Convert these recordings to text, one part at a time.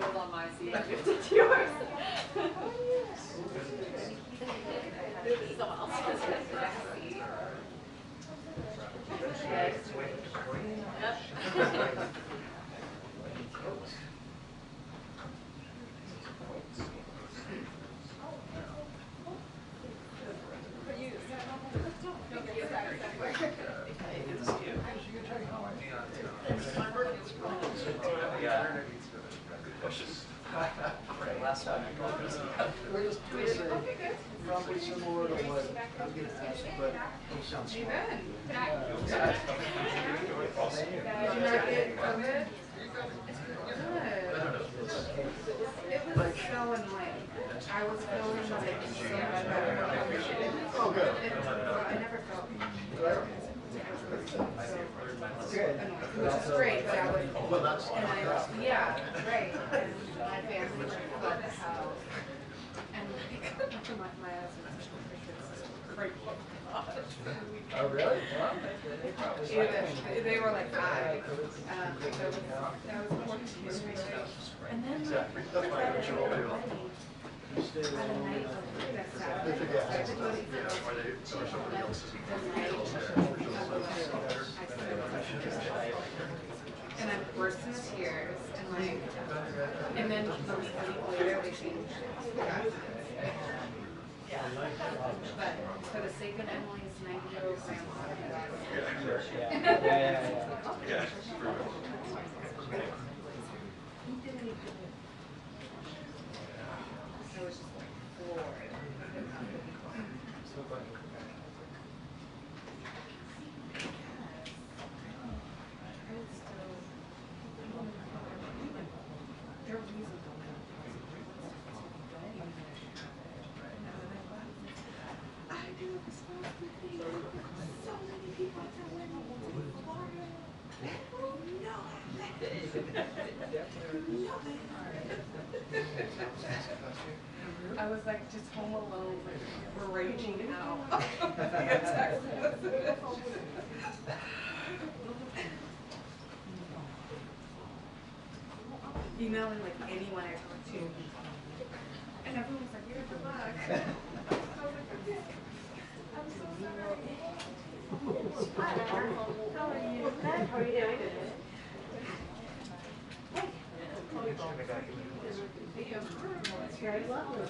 was on my seat. It's yours. Someone else has the next seat. Yep. Last time we're just probably similar to what I'm going to ask, but it sounds smart. Did you not get COVID? It was feeling like I was feeling like so much better. Oh, good. I never felt which is great, but I was, and yeah, right. And my family felt how, and my husband's great. Oh, really? They were like 5. That was important to me. And then and I burst into tears and like, and then the week later they changed. But for the sake of Emily's 90-year-old grandma, Yeah. I was just like floored. I was like just home alone, like raging out. Emailing like anyone I talked to, and everyone's like, "You're good luck." I was like, "Okay, I'm so sorry." How are you? Good. How are you doing? Very lovely.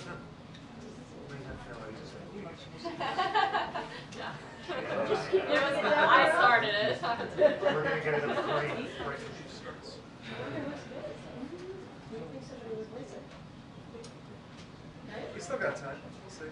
I started it. We're going to get it right when she starts. We still got time. We'll see.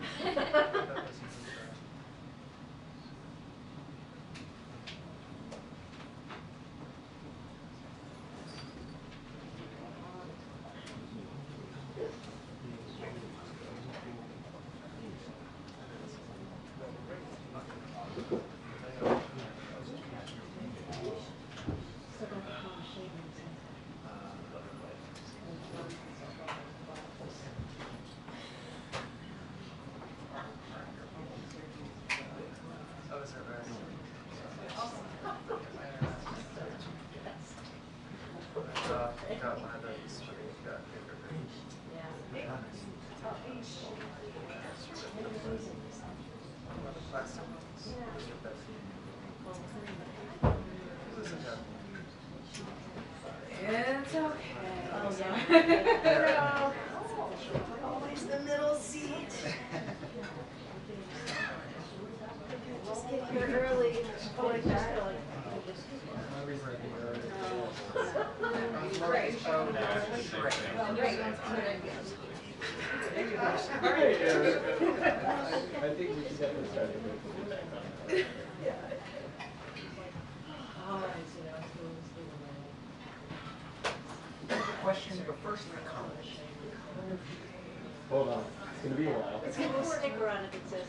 It's okay. Always the middle seat. Just get here early. Oh, I just I think we should get this started. Question, but first the comment. Hold on. It's going to be a while. It's got a sticker on it that says.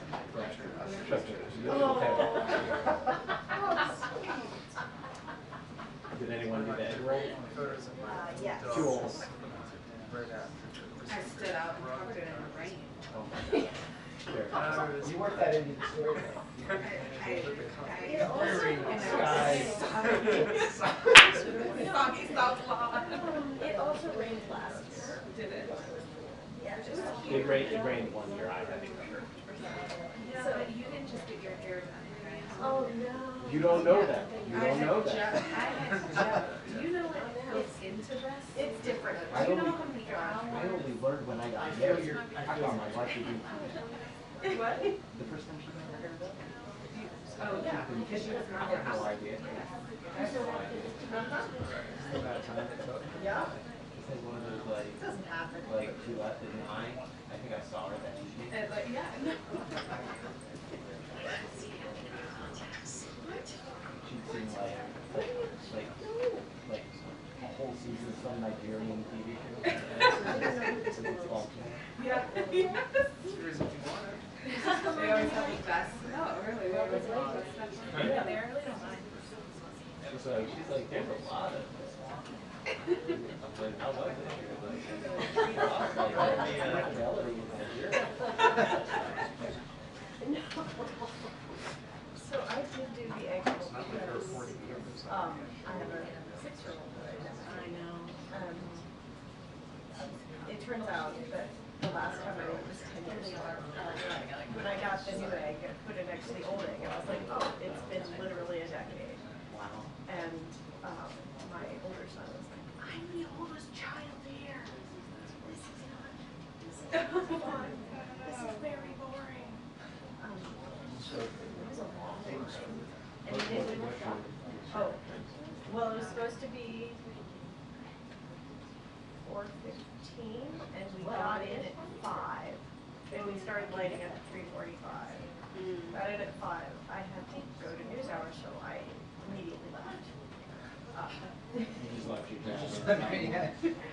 Did anyone do the egg roll? Yes. Too old. Right after. I stood out and covered it in the rain. You worked that into the story. It also, it also rained last year. Did it? Yeah, it was It rained 1 year, I remember. So you didn't just get your hair done, right? Oh, no. You don't know that. You don't know I that. had gel. Do you know what goes into this? It's different. Do you know how many I hours? only learned when I got married. I thought my wife would be What? the first time she got her hair done. Oh, yeah, because you have I have no idea. I have no idea. The amount of time it took. Yeah. It's like one of those like Doesn't happen. she left at 9. I think I saw her that evening. Like, yeah, no. She'd seen like a whole season of some Nigerian TV show. Yeah. They always have the best. No, really, they always have the best stuff. Yeah, they really don't mind. She's like, there's a lot of this. I'm like, how was it? She was like, fidelity in Nigeria. So I did do the egg roll because I have a 6-year-old that I know. It turns out that the last time I went was 10 years ago. When I got the new egg, I put it next to the old egg, and I was like, oh, it's been literally a decade. Wow. And my older son was like, I'm the oldest child here. This is not fun. This is very boring. It was a long time. And we didn't oh, well, it was supposed to be 4:15, and we got in at 5. And we started lighting up at 3:45. Got in at 5. I had to go to news hour, so I immediately left. You just left your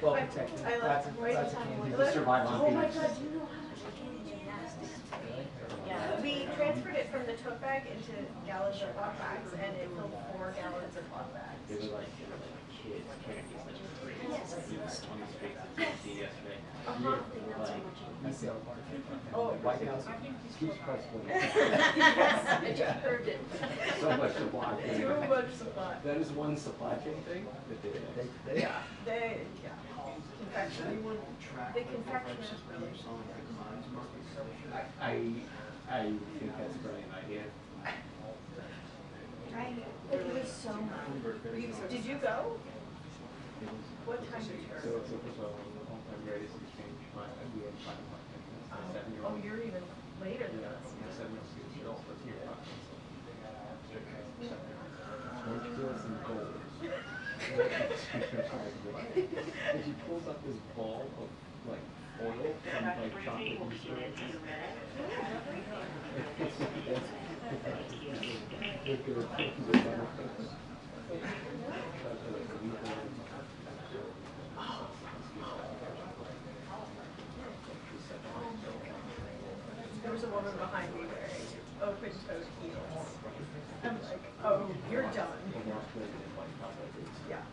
Well protected. I left right in That's a time. candy. You survive on Oh my peanuts. God, do you know how much I can do gymnastics? Yeah, we transferred it from the tote bag into gallons of walk bags, and it filled 4 gallons of walk bags. They were like kids candies, like crazy. Yes. Like, on the streets of D.C. yesterday. Like, I see all part. Oh, White House. huge price point. yes, I just proved it. So much supply chain. Too much supply. That is one supply chain thing that they did. Yeah, confection. The confection is really I think that's a brilliant idea. It was so much. Did you go? What time did you go? So first of all, I'm ready to change my idea. Oh, you're even later than us. And she pulls up this ball of like oil from like chocolate and syrup. There was a woman behind me wearing open-toed heels. I'm like, oh, you're done. Yeah.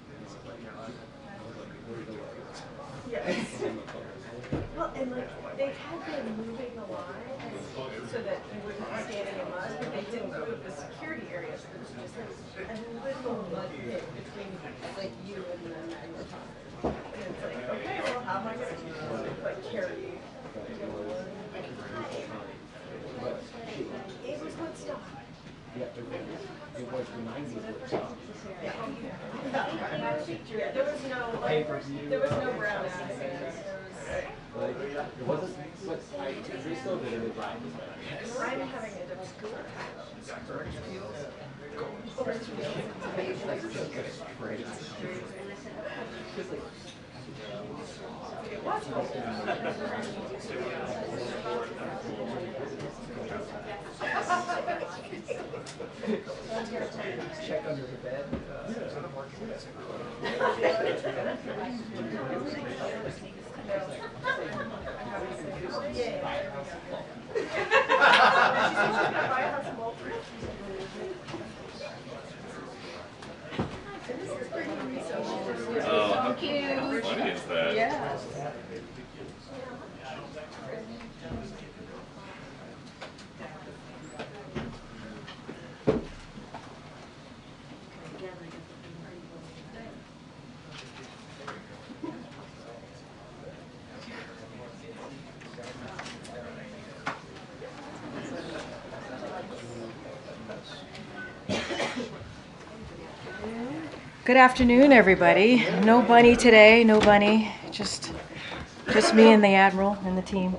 Yes. Well, and like, they had been moving the line so that you wouldn't be standing in mud, but they didn't move the security areas. There was just like a little mud pit between like you and the magnetron. And it's like, okay, well, how am I going to like carry? It was good stuff. Yeah, it was the 90s. Yeah. Yeah, there was no like, there was no brown ass. Like, it wasn't, but they still did it right. I'm having a different school. Orange It was. Check under the bed. Oh, how funny is that? Yeah. Good afternoon, everybody. No bunny today, no bunny. Just me and the Admiral and the team.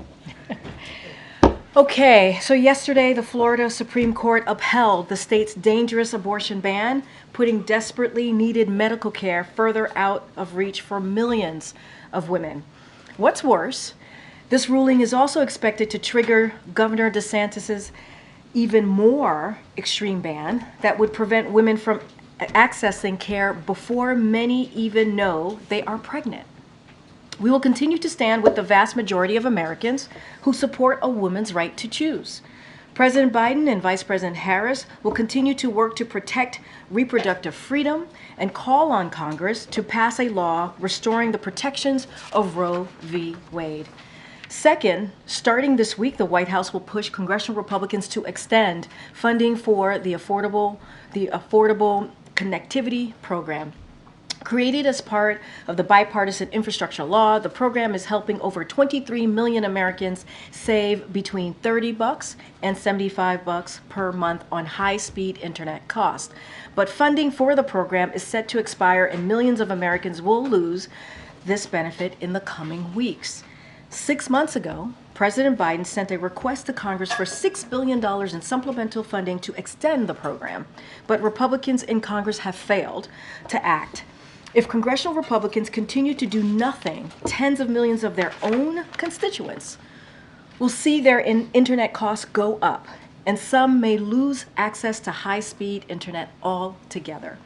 Okay, so yesterday the Florida Supreme Court upheld the state's dangerous abortion ban, putting desperately needed medical care further out of reach for millions of women. What's worse, this ruling is also expected to trigger Governor DeSantis's even more extreme ban that would prevent women from accessing care before many even know they are pregnant. We will continue to stand with the vast majority of Americans who support a woman's right to choose. President Biden and Vice President Harris will continue to work to protect reproductive freedom and call on Congress to pass a law restoring the protections of Roe v. Wade. Second, starting this week, the White House will push congressional Republicans to extend funding for the Affordable Connectivity Program. Created as part of the bipartisan infrastructure law, the program is helping over 23 million Americans save between $30 and $75 per month on high-speed internet costs. But funding for the program is set to expire, and millions of Americans will lose this benefit in the coming weeks. 6 months ago, President Biden sent a request to Congress for $6 billion in supplemental funding to extend the program, but Republicans in Congress have failed to act. If congressional Republicans continue to do nothing, tens of millions of their own constituents will see their internet costs go up, and some may lose access to high-speed internet altogether.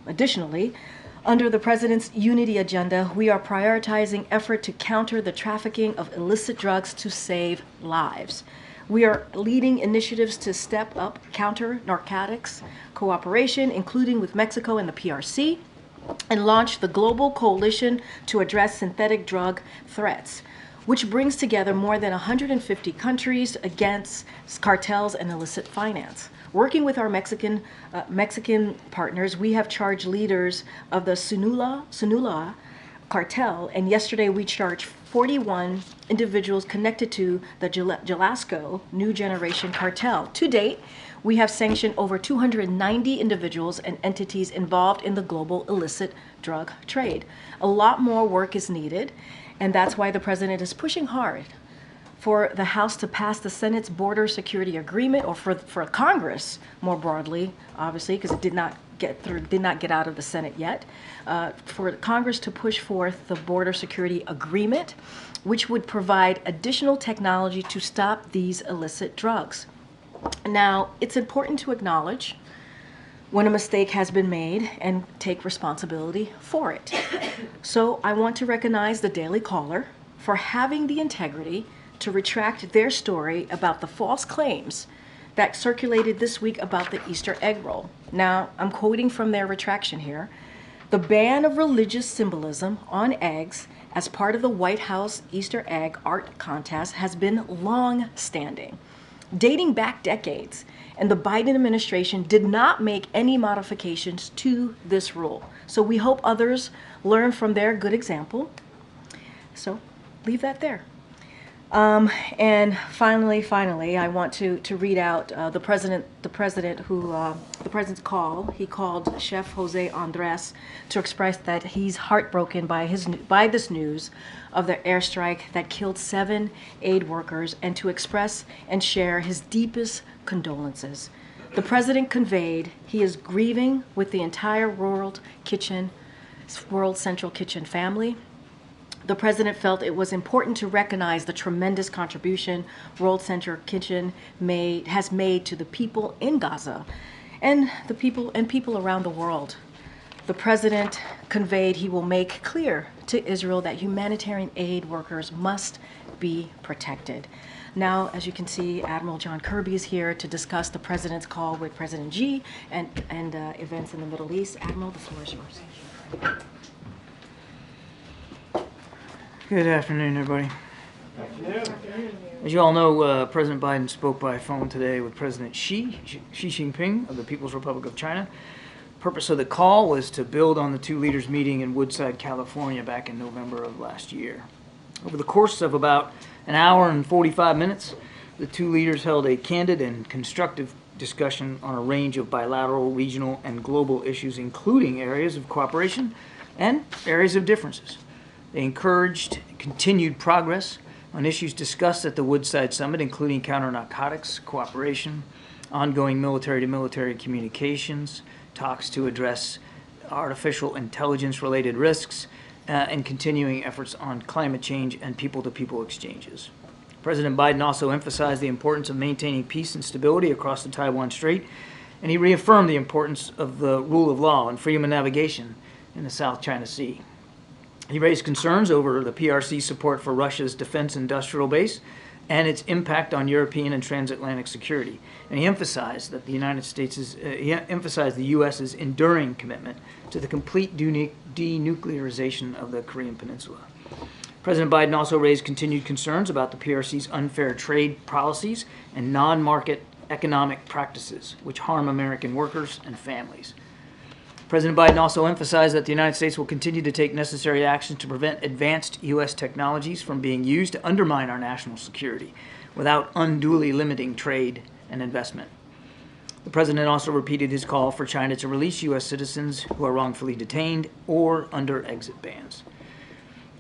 Additionally, under the President's Unity Agenda, we are prioritizing effort to counter the trafficking of illicit drugs to save lives. We are leading initiatives to step up counter-narcotics cooperation, including with Mexico and the PRC, and launch the Global Coalition to Address Synthetic Drug Threats, which brings together more than 150 countries against cartels and illicit finance. Working with our Mexican partners, we have charged leaders of the Sinaloa cartel, and yesterday we charged 41 individuals connected to the Jalisco New Generation cartel. To date, we have sanctioned over 290 individuals and entities involved in the global illicit drug trade. A lot more work is needed, and that's why the President is pushing hard for the House to pass the Senate's Border Security Agreement, or for Congress more broadly, obviously, because it did not get out of the Senate yet, for Congress to push forth the Border Security Agreement, which would provide additional technology to stop these illicit drugs. Now, it's important to acknowledge when a mistake has been made and take responsibility for it. So I want to recognize the Daily Caller for having the integrity to retract their story about the false claims that circulated this week about the Easter egg roll. Now, I'm quoting from their retraction here. The ban of religious symbolism on eggs as part of the White House Easter egg art contest has been long-standing, dating back decades, and the Biden administration did not make any modifications to this rule. So we hope others learn from their good example. So leave that there. And finally, I want to read out the president's call. He called Chef Jose Andres to express that he's heartbroken by this news of the airstrike that killed 7 aid workers, and to express and share his deepest condolences. The president conveyed he is grieving with the entire World Central Kitchen family. The president felt it was important to recognize the tremendous contribution World Central Kitchen has made to the people in Gaza and people around the world. The president conveyed he will make clear to Israel that humanitarian aid workers must be protected. Now, as you can see, Admiral John Kirby is here to discuss the president's call with President Xi and events in the Middle East. Admiral, the floor is yours. Good afternoon, everybody. As you all know, President Biden spoke by phone today with President Xi Jinping of the People's Republic of China. The purpose of the call was to build on the two leaders' meeting in Woodside, California back in November of last year. Over the course of about an hour and 45 minutes, the two leaders held a candid and constructive discussion on a range of bilateral, regional, and global issues, including areas of cooperation and areas of differences. They encouraged continued progress on issues discussed at the Woodside Summit, including counter-narcotics cooperation, ongoing military-to-military communications, talks to address artificial intelligence-related risks, and continuing efforts on climate change and people-to-people exchanges. President Biden also emphasized the importance of maintaining peace and stability across the Taiwan Strait, and he reaffirmed the importance of the rule of law and freedom of navigation in the South China Sea. He raised concerns over the PRC's support for Russia's defense industrial base and its impact on European and transatlantic security. And he emphasized that the the U.S.'s enduring commitment to the complete denuclearization of the Korean Peninsula. President Biden also raised continued concerns about the PRC's unfair trade policies and non-market economic practices, which harm American workers and families. President Biden also emphasized that the United States will continue to take necessary actions to prevent advanced U.S. technologies from being used to undermine our national security without unduly limiting trade and investment. The president also repeated his call for China to release U.S. citizens who are wrongfully detained or under exit bans.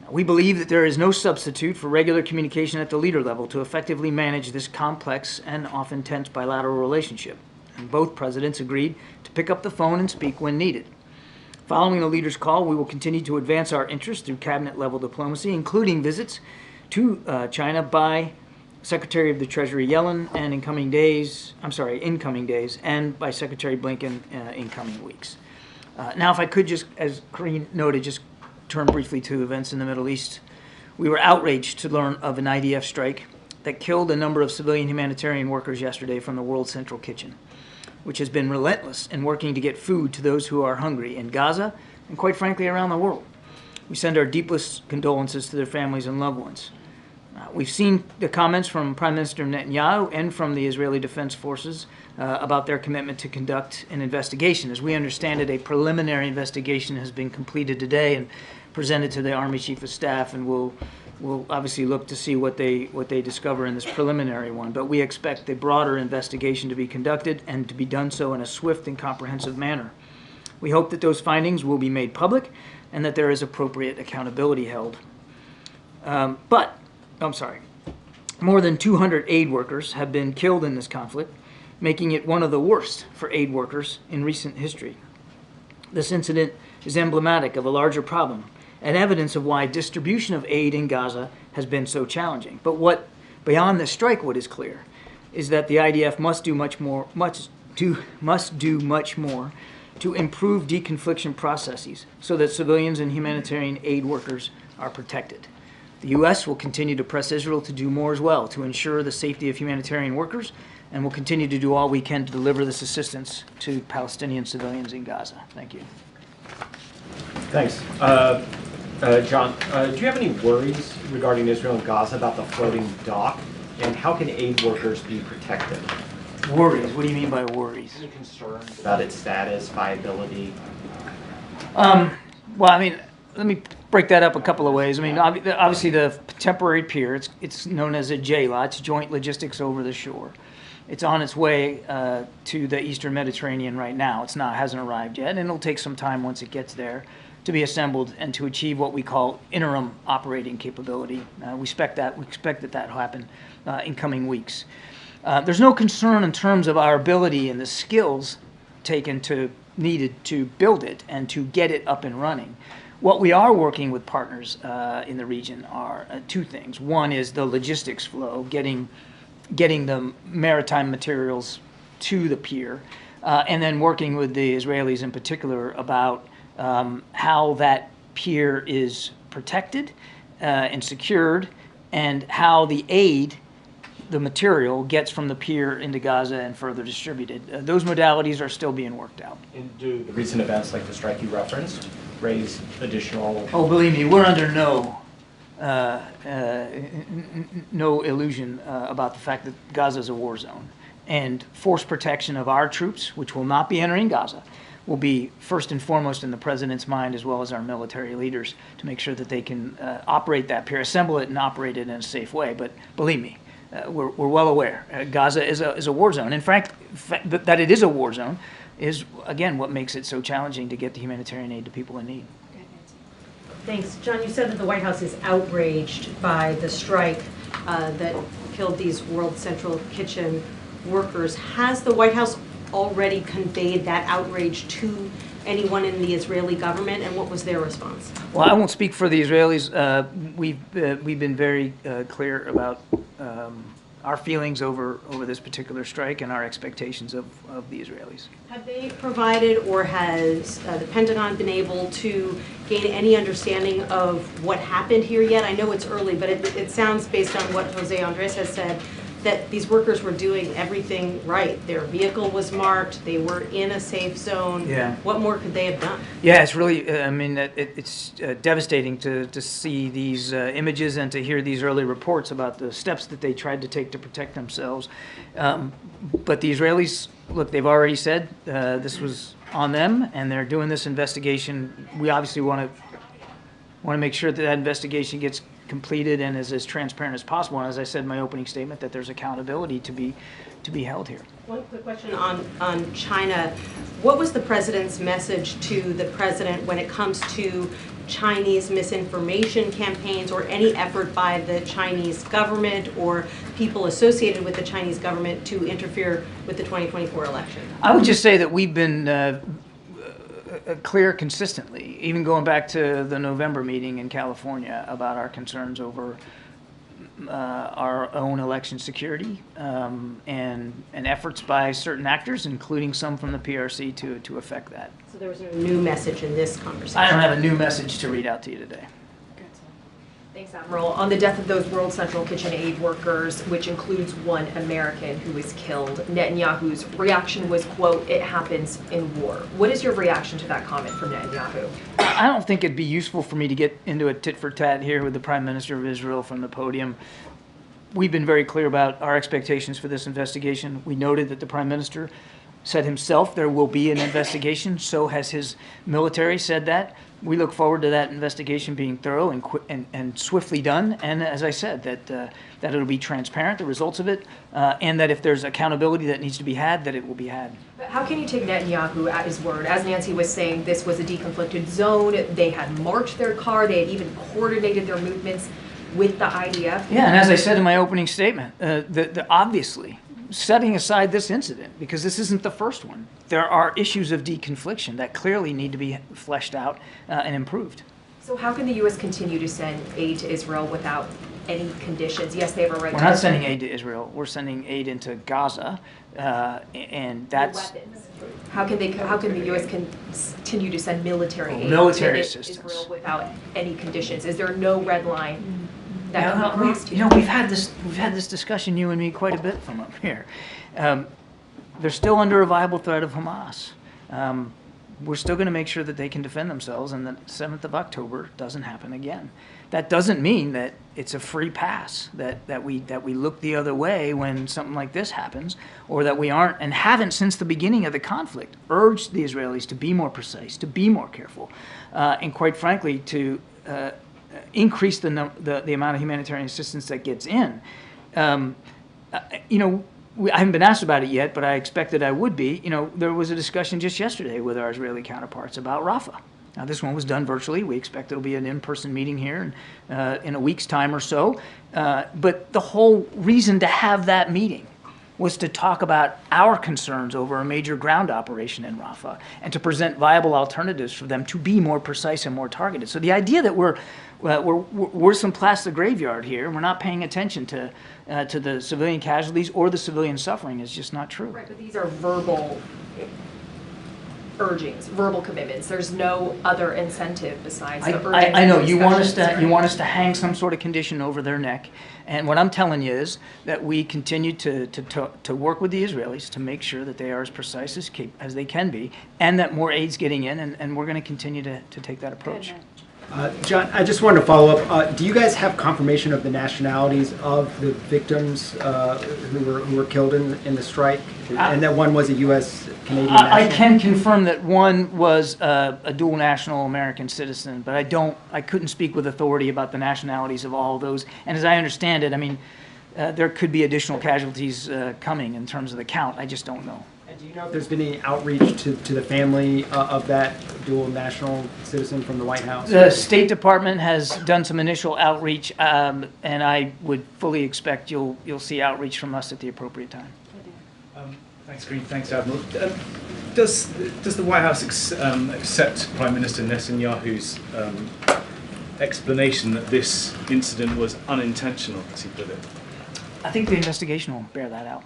We believe that there is no substitute for regular communication at the leader level to effectively manage this complex and often tense bilateral relationship. And both presidents agreed to pick up the phone and speak when needed. Following the leaders' call, we will continue to advance our interests through cabinet-level diplomacy, including visits to China by Secretary of the Treasury Yellen and incoming days, and by Secretary Blinken in coming weeks. Now, if I could just, as Karine noted, just turn briefly to events in the Middle East. We were outraged to learn of an IDF strike that killed a number of civilian humanitarian workers yesterday from the World Central Kitchen, which has been relentless in working to get food to those who are hungry in Gaza and, quite frankly, around the world. We send our deepest condolences to their families and loved ones. We've seen the comments from Prime Minister Netanyahu and from the Israeli Defense Forces about their commitment to conduct an investigation. As we understand it, a preliminary investigation has been completed today and presented to the Army Chief of Staff, and we'll obviously look to see what they discover in this preliminary one. But we expect the broader investigation to be conducted and to be done so in a swift and comprehensive manner. We hope that those findings will be made public and that there is appropriate accountability held. More than 200 aid workers have been killed in this conflict, making it one of the worst for aid workers in recent history. This incident is emblematic of a larger problem and evidence of why distribution of aid in Gaza has been so challenging. But beyond the strike, what is clear is that the IDF must do much more to improve deconfliction processes so that civilians and humanitarian aid workers are protected. The U.S. will continue to press Israel to do more as well to ensure the safety of humanitarian workers, and will continue to do all we can to deliver this assistance to Palestinian civilians in Gaza. Thank you. Thanks. John, do you have any worries regarding Israel and Gaza about the floating dock, and how can aid workers be protected? Worries? What do you mean by worries? Any concerns about its status, viability? Well, I mean, let me break that up a couple of ways. I mean, obviously the temporary pier, it's known as a JLOT, it's Joint Logistics Over the Shore. It's on its way to the Eastern Mediterranean right now. Hasn't arrived yet, and it'll take some time once it gets there to be assembled and to achieve what we call interim operating capability. We expect that will happen in coming weeks. There's no concern in terms of our ability and the skills needed to build it and to get it up and running. What we are working with partners in the region are two things. One is the logistics flow, getting the maritime materials to the pier, and then working with the Israelis in particular about how that pier is protected and secured, and how the aid, the material, gets from the pier into Gaza and further distributed. Those modalities are still being worked out. And do the recent events like the strike you referenced raise additional... Oh, believe me, we're under no illusion about the fact that Gaza is a war zone. And force protection of our troops, which will not be entering Gaza, will be first and foremost in the president's mind, as well as our military leaders, to make sure that they can operate that pier, assemble it and operate it in a safe way. But believe me, we're well aware. Gaza is a war zone. In fact, that it is a war zone is, again, what makes it so challenging to get the humanitarian aid to people in need. Thanks. John, you said that the White House is outraged by the strike that killed these World Central Kitchen workers. Has the White House already conveyed that outrage to anyone in the Israeli government, and what was their response? Well, I won't speak for the Israelis. We've been very clear about our feelings over this particular strike and our expectations of the Israelis. Have they provided, or has the Pentagon been able to gain any understanding of what happened here yet? I know it's early, but it sounds, based on what Jose Andres has said, that these workers were doing everything right. Their vehicle was marked, they were in a safe zone. Yeah. What more could they have done? Yeah, it's really, I mean, it's devastating to see these images and to hear these early reports about the steps that they tried to take to protect themselves. But the Israelis, look, they've already said this was on them, and they're doing this investigation. We obviously want to make sure that that investigation gets completed and is as transparent as possible. And as I said in my opening statement, that there's accountability to be held here. One quick question on China. What was the president's message to the president when it comes to Chinese misinformation campaigns or any effort by the Chinese government or people associated with the Chinese government to interfere with the 2024 election? I would just say that we've been clear consistently, even going back to the November meeting in California, about our concerns over our own election security and efforts by certain actors, including some from the PRC, to affect that. So there was no new message in this conversation? I don't have a new message to read out to you today. Thanks, Admiral. On the death of those World Central Kitchen aid workers, which includes one American who was killed, Netanyahu's reaction was, quote, "It happens in war." What is your reaction to that comment from Netanyahu? I don't think it'd be useful for me to get into a tit-for-tat here with the Prime Minister of Israel from the podium. We've been very clear about our expectations for this investigation. We noted that the Prime Minister said himself there will be an investigation. So has his military said that. We look forward to that investigation being thorough and swiftly done. And as I said, that it'll be transparent, the results of it, and that if there's accountability that needs to be had, that it will be had. But how can you take Netanyahu at his word? As Nancy was saying, this was a deconflicted zone. They had marked their car. They had even coordinated their movements with the IDF. Yeah, and as I said in my opening statement, obviously, setting aside this incident, because this isn't the first one, there are issues of deconfliction that clearly need to be fleshed out and improved. So how can the U.S. continue to send aid to Israel without any conditions? Yes, they have a right We're to... not sending aid to Israel. We're sending aid into Gaza, and that's... Weapons. How can the U.S. continue to send military aid military to assistance. Israel without any conditions? Is there no red line that Yeah, can be crossed? we've had this discussion, you and me, quite a bit from up here. They're still under a viable threat of Hamas. We're still going to make sure that they can defend themselves, and that 7th of October doesn't happen again. That doesn't mean that it's a free pass, that we look the other way when something like this happens, or that we aren't and haven't since the beginning of the conflict urged the Israelis to be more precise, to be more careful, and quite frankly to increase the amount of humanitarian assistance that gets in. I haven't been asked about it yet, but I expected I would be. There was a discussion just yesterday with our Israeli counterparts about Rafah. Now, this one was done virtually. We expect it'll be an in-person meeting here in a week's time or so. But the whole reason to have that meeting was to talk about our concerns over a major ground operation in Rafah and to present viable alternatives for them to be more precise and more targeted. So the idea that we're some plastic graveyard here, we're not paying attention to the civilian casualties or the civilian suffering is just not true. Right, but these are verbal urgings, verbal commitments. There's no other incentive besides the urging. I know you want us to hang some sort of condition over their neck, and what I'm telling you is that we continue to work with the Israelis to make sure that they are as precise as they can be, and that more aid's getting in, and we're going to continue to take that approach. John, I just wanted to follow up. Do you guys have confirmation of the nationalities of the victims who were killed in the strike, and that one was a U.S. Canadian national? I can confirm that one was a dual national American citizen, but I couldn't speak with authority about the nationalities of all of those. And as I understand it, I mean, there could be additional casualties coming in terms of the count. I just don't know. And do you know if there's been any outreach to the family of that dual national citizen from the White House? The State Department has done some initial outreach, and I would fully expect you'll see outreach from us at the appropriate time. Thanks, Karine. Thanks, Admiral. Does the White House accept Prime Minister Netanyahu's explanation that this incident was unintentional, as he put it? I think the investigation will bear that out.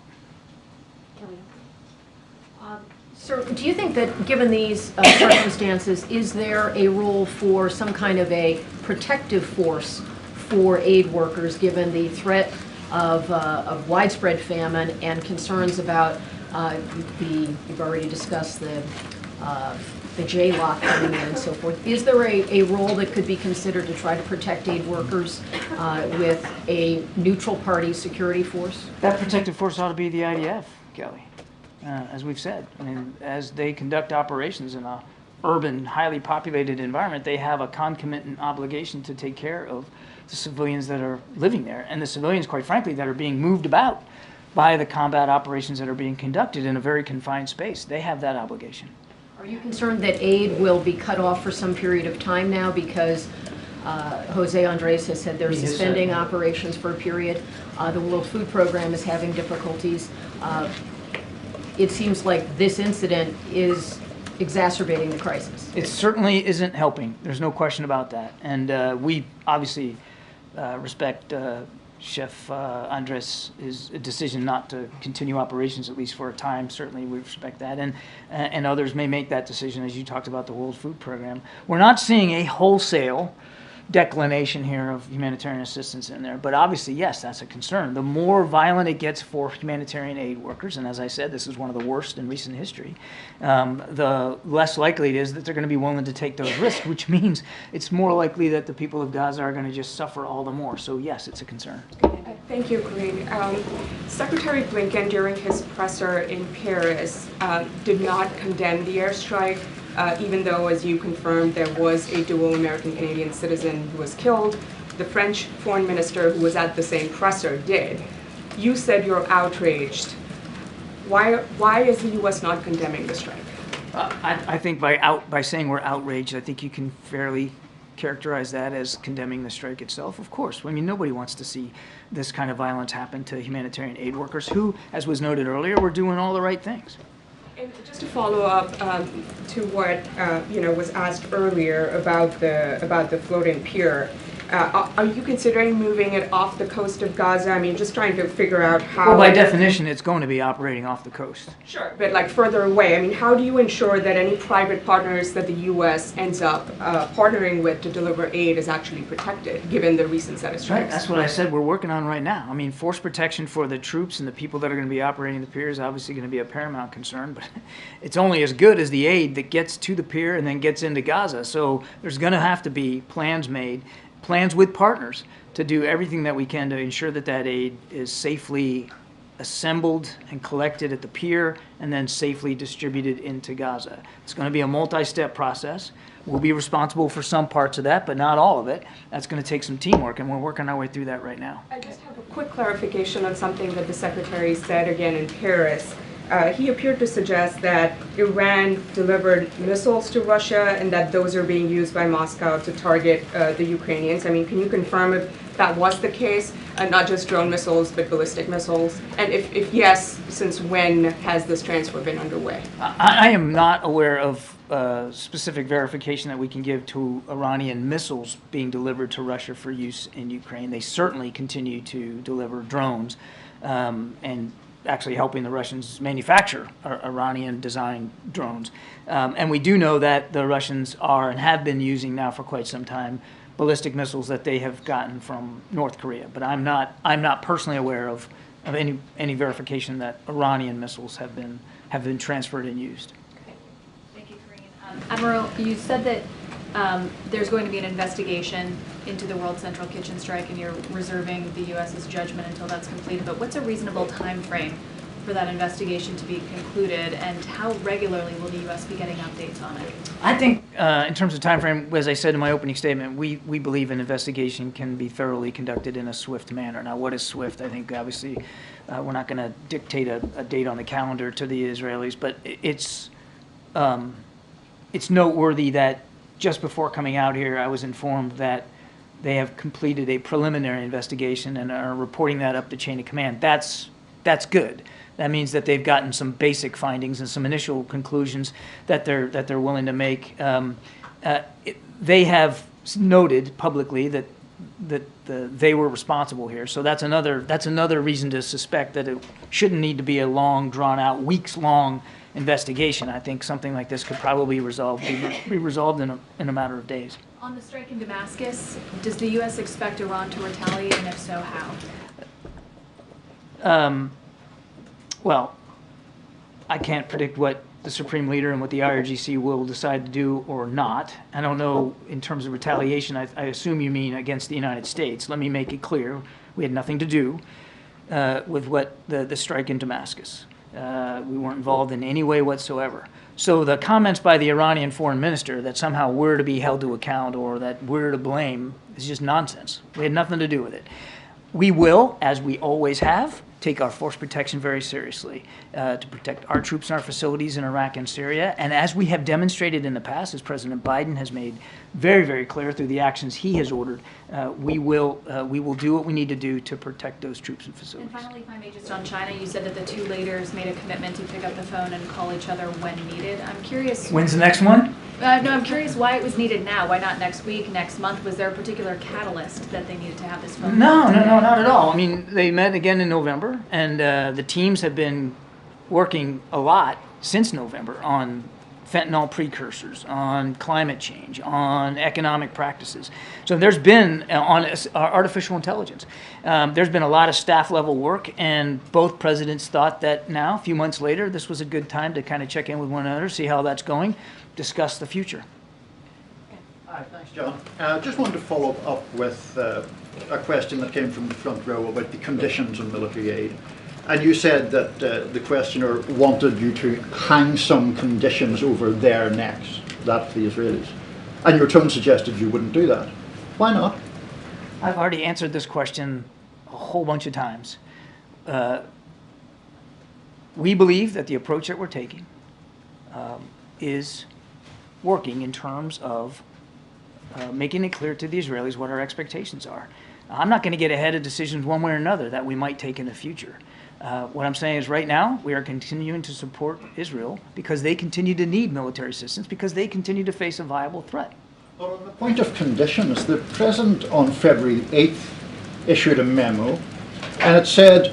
Sir, do you think that given these circumstances, is there a role for some kind of a protective force for aid workers, given the threat of widespread famine and concerns about you've already discussed the J-lock coming in and so forth. Is there a role that could be considered to try to protect aid workers with a neutral party security force? That protective force ought to be the IDF, Kelly. As we've said, I mean, as they conduct operations in a urban, highly populated environment, they have a concomitant obligation to take care of the civilians that are living there, and the civilians, quite frankly, that are being moved about by the combat operations that are being conducted in a very confined space. They have that obligation. Are you concerned that aid will be cut off for some period of time now because Jose Andres has said they're suspending operations for a period? The World Food Program is having difficulties. It seems like this incident is exacerbating the crisis. It certainly isn't helping. There's no question about that. And we obviously respect Chef Andres' decision not to continue operations, at least for a time. Certainly we respect that. And others may make that decision, as you talked about the World Food Program. We're not seeing a wholesale declination here of humanitarian assistance in there, but obviously, yes, that's a concern. The more violent it gets for humanitarian aid workers, and as I said, this is one of the worst in recent history, the less likely it is that they're going to be willing to take those risks, which means it's more likely that the people of Gaza are going to just suffer all the more. So yes, it's a concern. Thank you, Karine. Secretary Blinken, during his presser in Paris, did not condemn the airstrike, even though, as you confirmed, there was a dual American-Canadian citizen who was killed. The French foreign minister, who was at the same presser, did. You said you're outraged. Why is the U.S. not condemning the strike? I think by saying we're outraged, I think you can fairly characterize that as condemning the strike itself. Of course. I mean, nobody wants to see this kind of violence happen to humanitarian aid workers who, as was noted earlier, were doing all the right things. And just to follow up to what was asked earlier about the floating pier, are you considering moving it off the coast of Gaza? I mean, just trying to figure out how. Well, by definition, it's going to be operating off the coast. Sure, but like further away. I mean, how do you ensure that any private partners that the U.S. ends up partnering with to deliver aid is actually protected, given the recent set of strikes? Right, that's what I said we're working on right now. I mean, force protection for the troops and the people that are going to be operating the pier is obviously going to be a paramount concern, but it's only as good as the aid that gets to the pier and then gets into Gaza. So there's going to have to be plans made, plans with partners to do everything that we can to ensure that that aid is safely assembled and collected at the pier and then safely distributed into Gaza. It's going to be a multi-step process. We'll be responsible for some parts of that, but not all of it. That's going to take some teamwork, and we're working our way through that right now. I just have a quick clarification on something that the Secretary said again in Paris. He appeared to suggest that Iran delivered missiles to Russia and that those are being used by Moscow to target the Ukrainians. I mean, can you confirm if that was the case, not just drone missiles, but ballistic missiles? And if yes, since when has this transfer been underway? I am not aware of specific verification that we can give to Iranian missiles being delivered to Russia for use in Ukraine. They certainly continue to deliver drones and actually helping the Russians manufacture Iranian-designed drones. And we do know that the Russians are and have been using now for quite some time ballistic missiles that they have gotten from North Korea. But I'm not personally aware of any verification that Iranian missiles have been transferred and used. Okay. Thank you, Karine. Admiral, you said that there's going to be an investigation into the World Central Kitchen strike, and you're reserving the U.S.'s judgment until that's completed. But what's a reasonable time frame for that investigation to be concluded, and how regularly will the U.S. be getting updates on it? I think, in terms of time frame, as I said in my opening statement, we believe an investigation can be thoroughly conducted in a swift manner. Now, what is swift? I think, obviously, we're not going to dictate a date on the calendar to the Israelis, but it's noteworthy that just before coming out here, I was informed that they have completed a preliminary investigation and are reporting that up the chain of command. That's good. That means that they've gotten some basic findings and some initial conclusions that they're willing to make. They have noted publicly that they were responsible here. So that's another reason to suspect that it shouldn't need to be a long, drawn-out, weeks-long investigation. I think something like this could probably be resolved in a matter of days. On the strike in Damascus, does the U.S. expect Iran to retaliate, and if so, how? Well, I can't predict what the Supreme Leader and what the IRGC will decide to do or not. I don't know in terms of retaliation. I assume you mean against the United States. Let me make it clear. We had nothing to do with what the strike in Damascus. We weren't involved in any way whatsoever. So the comments by the Iranian foreign minister that somehow we're to be held to account or that we're to blame is just nonsense. We had nothing to do with it. We will, as we always have, take our force protection very seriously to protect our troops and our facilities in Iraq and Syria. And as we have demonstrated in the past, as President Biden has made very, very clear through the actions he has ordered, we will do what we need to do to protect those troops and facilities. And finally, if I may, just on China, you said that the two leaders made a commitment to pick up the phone and call each other when needed. I'm curious. When's the next one? No, I'm curious why it was needed now. Why not next week, next month? Was there a particular catalyst that they needed to have this phone? No, not at all. I mean, they met again in November, and the teams have been working a lot since November on fentanyl precursors, on climate change, on economic practices. So there's been, on artificial intelligence, there's been a lot of staff level work, and both presidents thought that now, a few months later, this was a good time to kind of check in with one another, see how that's going, discuss the future. Hi, thanks, John. Just wanted to follow up with a question that came from the front row about the conditions on military aid. And you said that the questioner wanted you to hang some conditions over their necks, that's the Israelis. And your tone suggested you wouldn't do that. Why not? I've already answered this question a whole bunch of times. We believe that the approach that we're taking is working in terms of making it clear to the Israelis what our expectations are. I'm not going to get ahead of decisions one way or another that we might take in the future. What I'm saying is right now we are continuing to support Israel because they continue to need military assistance, because they continue to face a viable threat. Well, on the point of conditions, the President on February 8th issued a memo, and it said,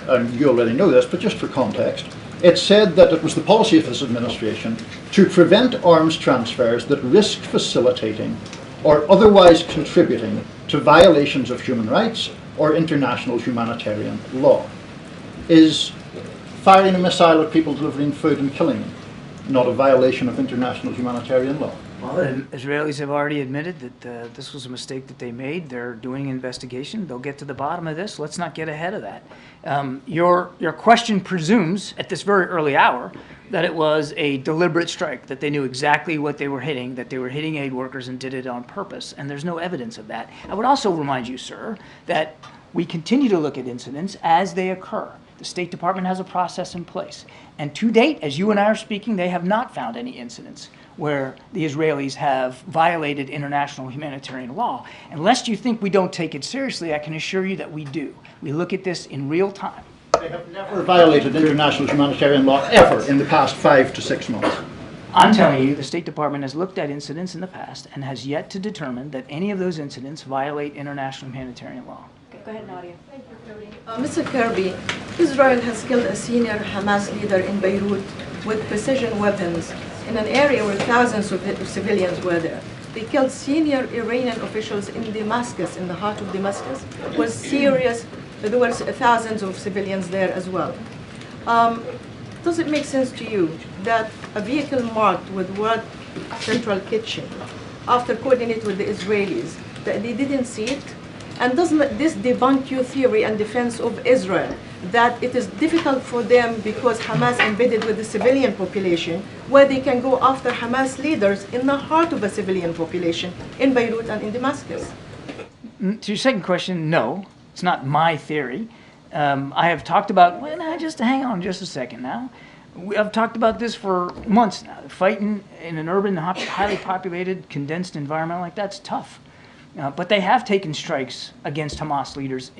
and you already know this, but just for context, it said that it was the policy of his administration to prevent arms transfers that risk facilitating or otherwise contributing to violations of human rights or international humanitarian law. Is firing a missile at people delivering food and killing them not a violation of international humanitarian law? Well, the Israelis have already admitted that this was a mistake that they made. They're doing an investigation. They'll get to the bottom of this. Let's not get ahead of that. Your question presumes, at this very early hour, that it was a deliberate strike, that they knew exactly what they were hitting, that they were hitting aid workers and did it on purpose, and there's no evidence of that. I would also remind you, sir, that we continue to look at incidents as they occur. The State Department has a process in place. And to date, as you and I are speaking, they have not found any incidents where the Israelis have violated international humanitarian law. And lest you think we don't take it seriously, I can assure you that we do. We look at this in real time. They have never violated international humanitarian law ever in the past 5 to 6 months. I'm telling you, the State Department has looked at incidents in the past and has yet to determine that any of those incidents violate international humanitarian law. Go ahead, Nadia. Thank you, Karine. Mr. Kirby, Israel has killed a senior Hamas leader in Beirut with precision weapons in an area where thousands of civilians were there. They killed senior Iranian officials in Damascus, in the heart of Damascus. It was serious. There were thousands of civilians there as well. Does it make sense to you that a vehicle marked with World Central Kitchen, after coordinating with the Israelis, that they didn't see it? And doesn't this debunk your theory and defense of Israel that it is difficult for them because Hamas embedded with the civilian population, where they can go after Hamas leaders in the heart of a civilian population in Beirut and in Damascus? To your second question, no, it's not my theory. I have talked about, well, now, just hang on just a second now. I've talked about this for months now. Fighting in an urban, highly populated, condensed environment like that's tough. But they have taken strikes against Hamas leaders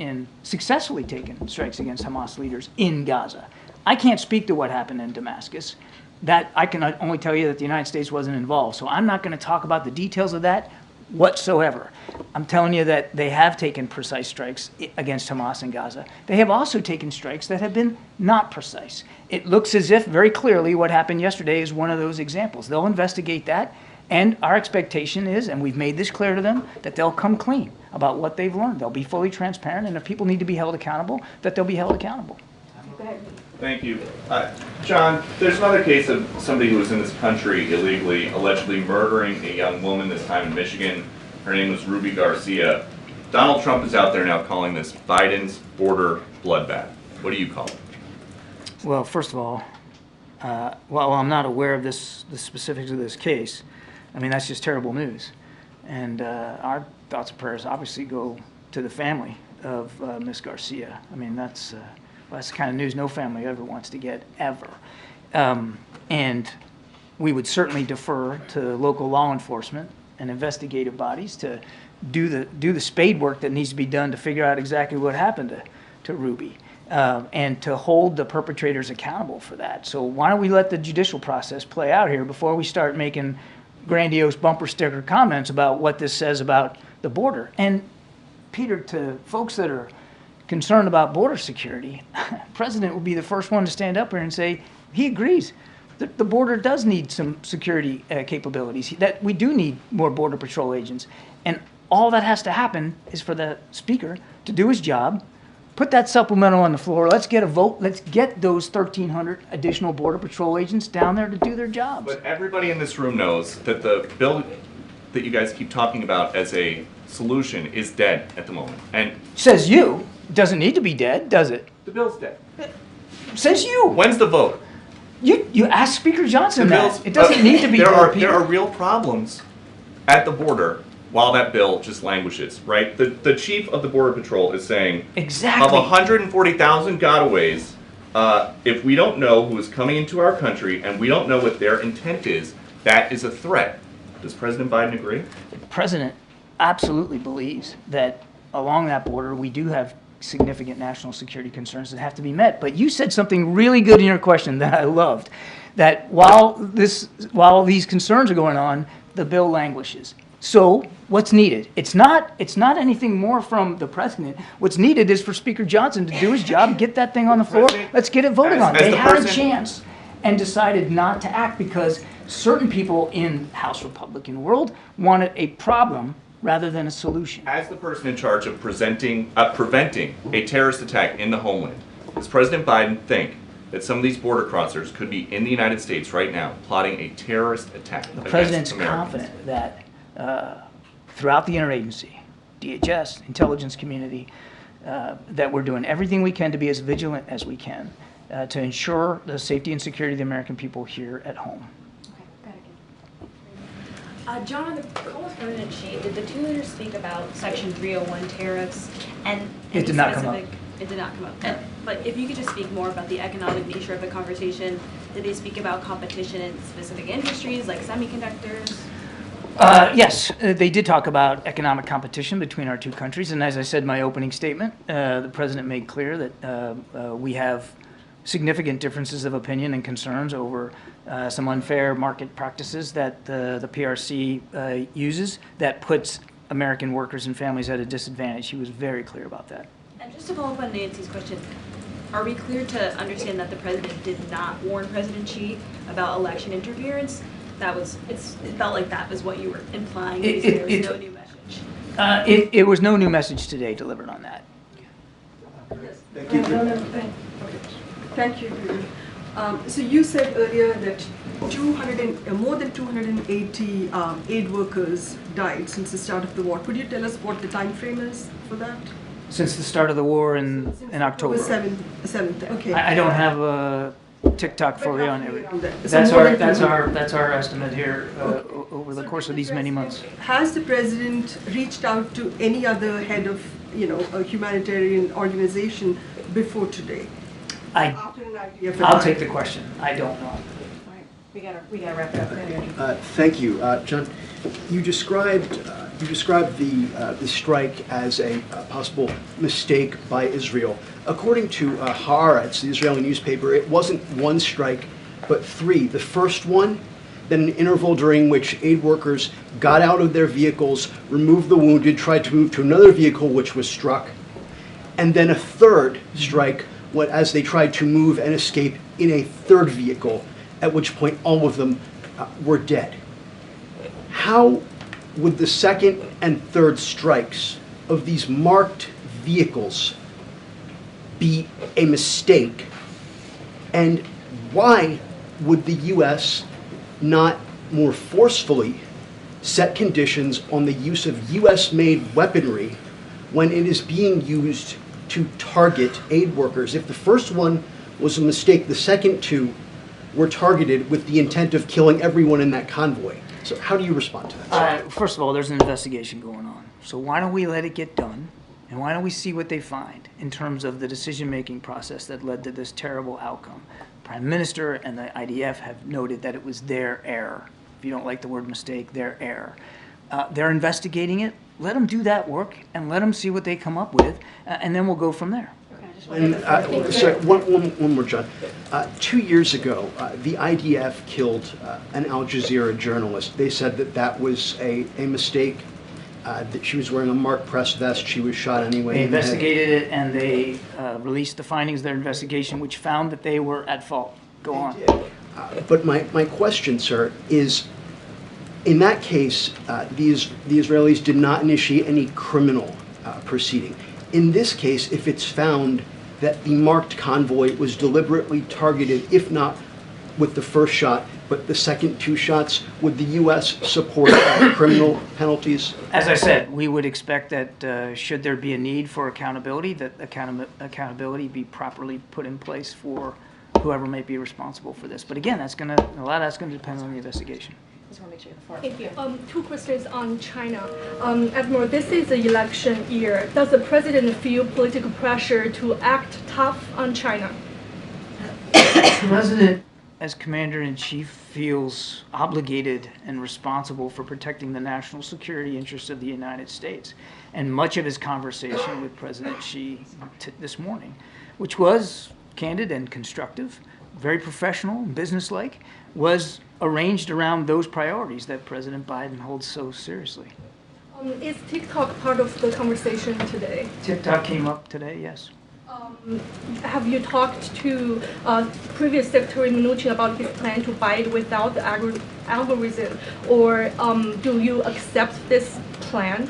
successfully taken strikes against Hamas leaders in Gaza. I can't speak to what happened in Damascus. That I can only tell you that the United States wasn't involved. So I'm not going to talk about the details of that whatsoever. I'm telling you that they have taken precise strikes against Hamas in Gaza. They have also taken strikes that have been not precise. It looks as if very clearly what happened yesterday is one of those examples. They'll investigate that, and our expectation is, and we've made this clear to them, that they'll come clean about what they've learned. They'll be fully transparent, and if people need to be held accountable, that they'll be held accountable. Thank you. John, there's another case of somebody who was in this country illegally, allegedly murdering a young woman, this time in Michigan. Her name was Ruby Garcia. Donald Trump is out there now calling this Biden's border bloodbath. What do you call it? Well, first of all, while I'm not aware of the specifics of this case, I mean, that's just terrible news. And our thoughts and prayers obviously go to the family of Ms. Garcia. I mean, that's the kind of news no family ever wants to get, ever. And we would certainly defer to local law enforcement and investigative bodies to do the spade work that needs to be done to figure out exactly what happened to Ruby, and to hold the perpetrators accountable for that. So why don't we let the judicial process play out here before we start making grandiose bumper sticker comments about what this says about the border. And Peter, to folks that are concerned about border security, the president will be the first one to stand up here and say he agrees that the border does need some security capabilities, that we do need more Border Patrol agents. And all that has to happen is for the speaker to do his job, put that supplemental on the floor, let's get a vote, let's get those 1,300 additional Border Patrol agents down there to do their jobs. But everybody in this room knows that the bill that you guys keep talking about as a solution is dead at the moment. And says you. Doesn't need to be dead, does it? The bill's dead. Says you. When's the vote? You ask Speaker Johnson that. It doesn't doesn't need to be dead. There are real problems at the border while that bill just languishes, right? The chief of the Border Patrol is saying, exactly, of 140,000 gotaways, if we don't know who is coming into our country and we don't know what their intent is, that is a threat. Does President Biden agree? The president absolutely believes that along that border we do have significant national security concerns that have to be met. But you said something really good in your question that I loved, that while these concerns are going on, the bill languishes. So what's needed? It's not anything more from the president. What's needed is for Speaker Johnson to do his job, get that thing on the floor. Let's get it voted on. They had a chance and decided not to act because certain people in House Republican world wanted a problem rather than a solution. As the person in charge of preventing a terrorist attack in the homeland, does President Biden think that some of these border crossers could be in the United States right now plotting a terrorist attack? The president's confident that throughout the interagency, DHS, intelligence community, that we're doing everything we can to be as vigilant as we can to ensure the safety and security of the American people here at home. John, the call of President-in-Chief, did the two leaders speak about Section 301 tariffs? And it did not come up. It did not come up. But if you could just speak more about the economic nature of the conversation, did they speak about competition in specific industries like semiconductors? Yes, they did talk about economic competition between our two countries. And as I said in my opening statement, the president made clear that we have significant differences of opinion and concerns over some unfair market practices that the PRC uses that puts American workers and families at a disadvantage. He was very clear about that. And just to follow up on Nancy's question, are we clear to understand that the president did not warn President Xi about election interference? It felt like that was what you were implying. There was no new message. It was no new message today delivered on that. Thank you. Thank you. So you said earlier that more than 280 aid workers died since the start of the war. Could you tell us what the time frame is for that? Since the start of the war in October. 7th, okay. I don't have a TikTok for you on every. So That's more our than that's our estimate here over the course of these many months. Has the president reached out to any other head of, a humanitarian organization before today? I'll take the question. I don't know. We gotta wrap it up. Thank you, John. You described the strike as a possible mistake by Israel. According to Haaretz, the Israeli newspaper, it wasn't one strike, but three. The first one, then an interval during which aid workers got out of their vehicles, removed the wounded, tried to move to another vehicle which was struck, and then a third strike as they tried to move and escape in a third vehicle, at which point all of them were dead. How would the second and third strikes of these marked vehicles be a mistake? And why would the U.S. not more forcefully set conditions on the use of U.S.-made weaponry when it is being used to target aid workers? If the first one was a mistake, the second two were targeted with the intent of killing everyone in that convoy. So how do you respond to that? First of all, there's an investigation going on. So why don't we let it get done? And why don't we see what they find in terms of the decision-making process that led to this terrible outcome? The Prime Minister and the IDF have noted that it was their error. If you don't like the word mistake, their error. They're investigating it. Let them do that work and let them see what they come up with, and then we'll go from there. And, sorry, one more, John. 2 years ago, the IDF killed an Al Jazeera journalist. They said that was a mistake, that she was wearing a marked press vest. She was shot anyway. They investigated it, and they released the findings of their investigation, which found that they were at fault. Go on. But my question, sir, is, in that case, the Israelis did not initiate any criminal proceeding. In this case, if it's found that the marked convoy was deliberately targeted, if not with the first shot, but the second two shots, would the U.S. support criminal penalties? As I said, we would expect that should there be a need for accountability, that accountability be properly put in place for whoever may be responsible for this. But again, a lot of that's going to depend on the investigation. Just want to make sure the floor. Thank you. Two questions on China. Admiral, this is the election year. Does the president feel political pressure to act tough on China? The president, as commander-in-chief, feels obligated and responsible for protecting the national security interests of the United States. And much of his conversation with President Xi this morning, which was candid and constructive, very professional and businesslike, was arranged around those priorities that President Biden holds so seriously. Is TikTok part of the conversation today? TikTok came up today, yes. Have you talked to previous Secretary Mnuchin about his plan to buy it without the algorithm, or do you accept this plan?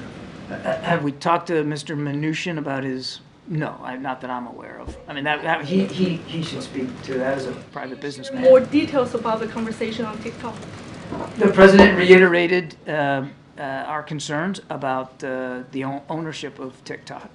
Have we talked to Mr. Mnuchin about his? No, not that I'm aware of. I mean, he should speak to that as a private businessman. More details about the conversation on TikTok. The president reiterated our concerns about the ownership of TikTok.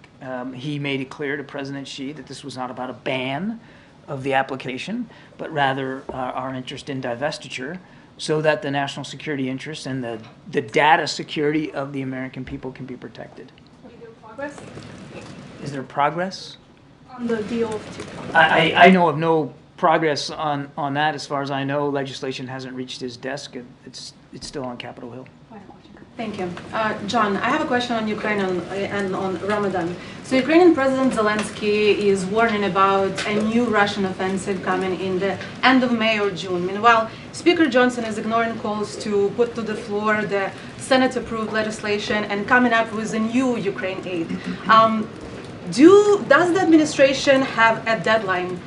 He made it clear to President Xi that this was not about a ban of the application, but rather our interest in divestiture, so that the national security interests and the data security of the American people can be protected. Is there progress? Is there progress? On the deal of TikTok. I know of no progress on that. As far as I know, legislation hasn't reached his desk. It's still on Capitol Hill. Thank you. John, I have a question on Ukraine and on Ramadan. So Ukrainian President Zelensky is warning about a new Russian offensive coming in the end of May or June. Meanwhile, Speaker Johnson is ignoring calls to put to the floor the Senate-approved legislation and coming up with a new Ukraine aid. Does the administration have a deadline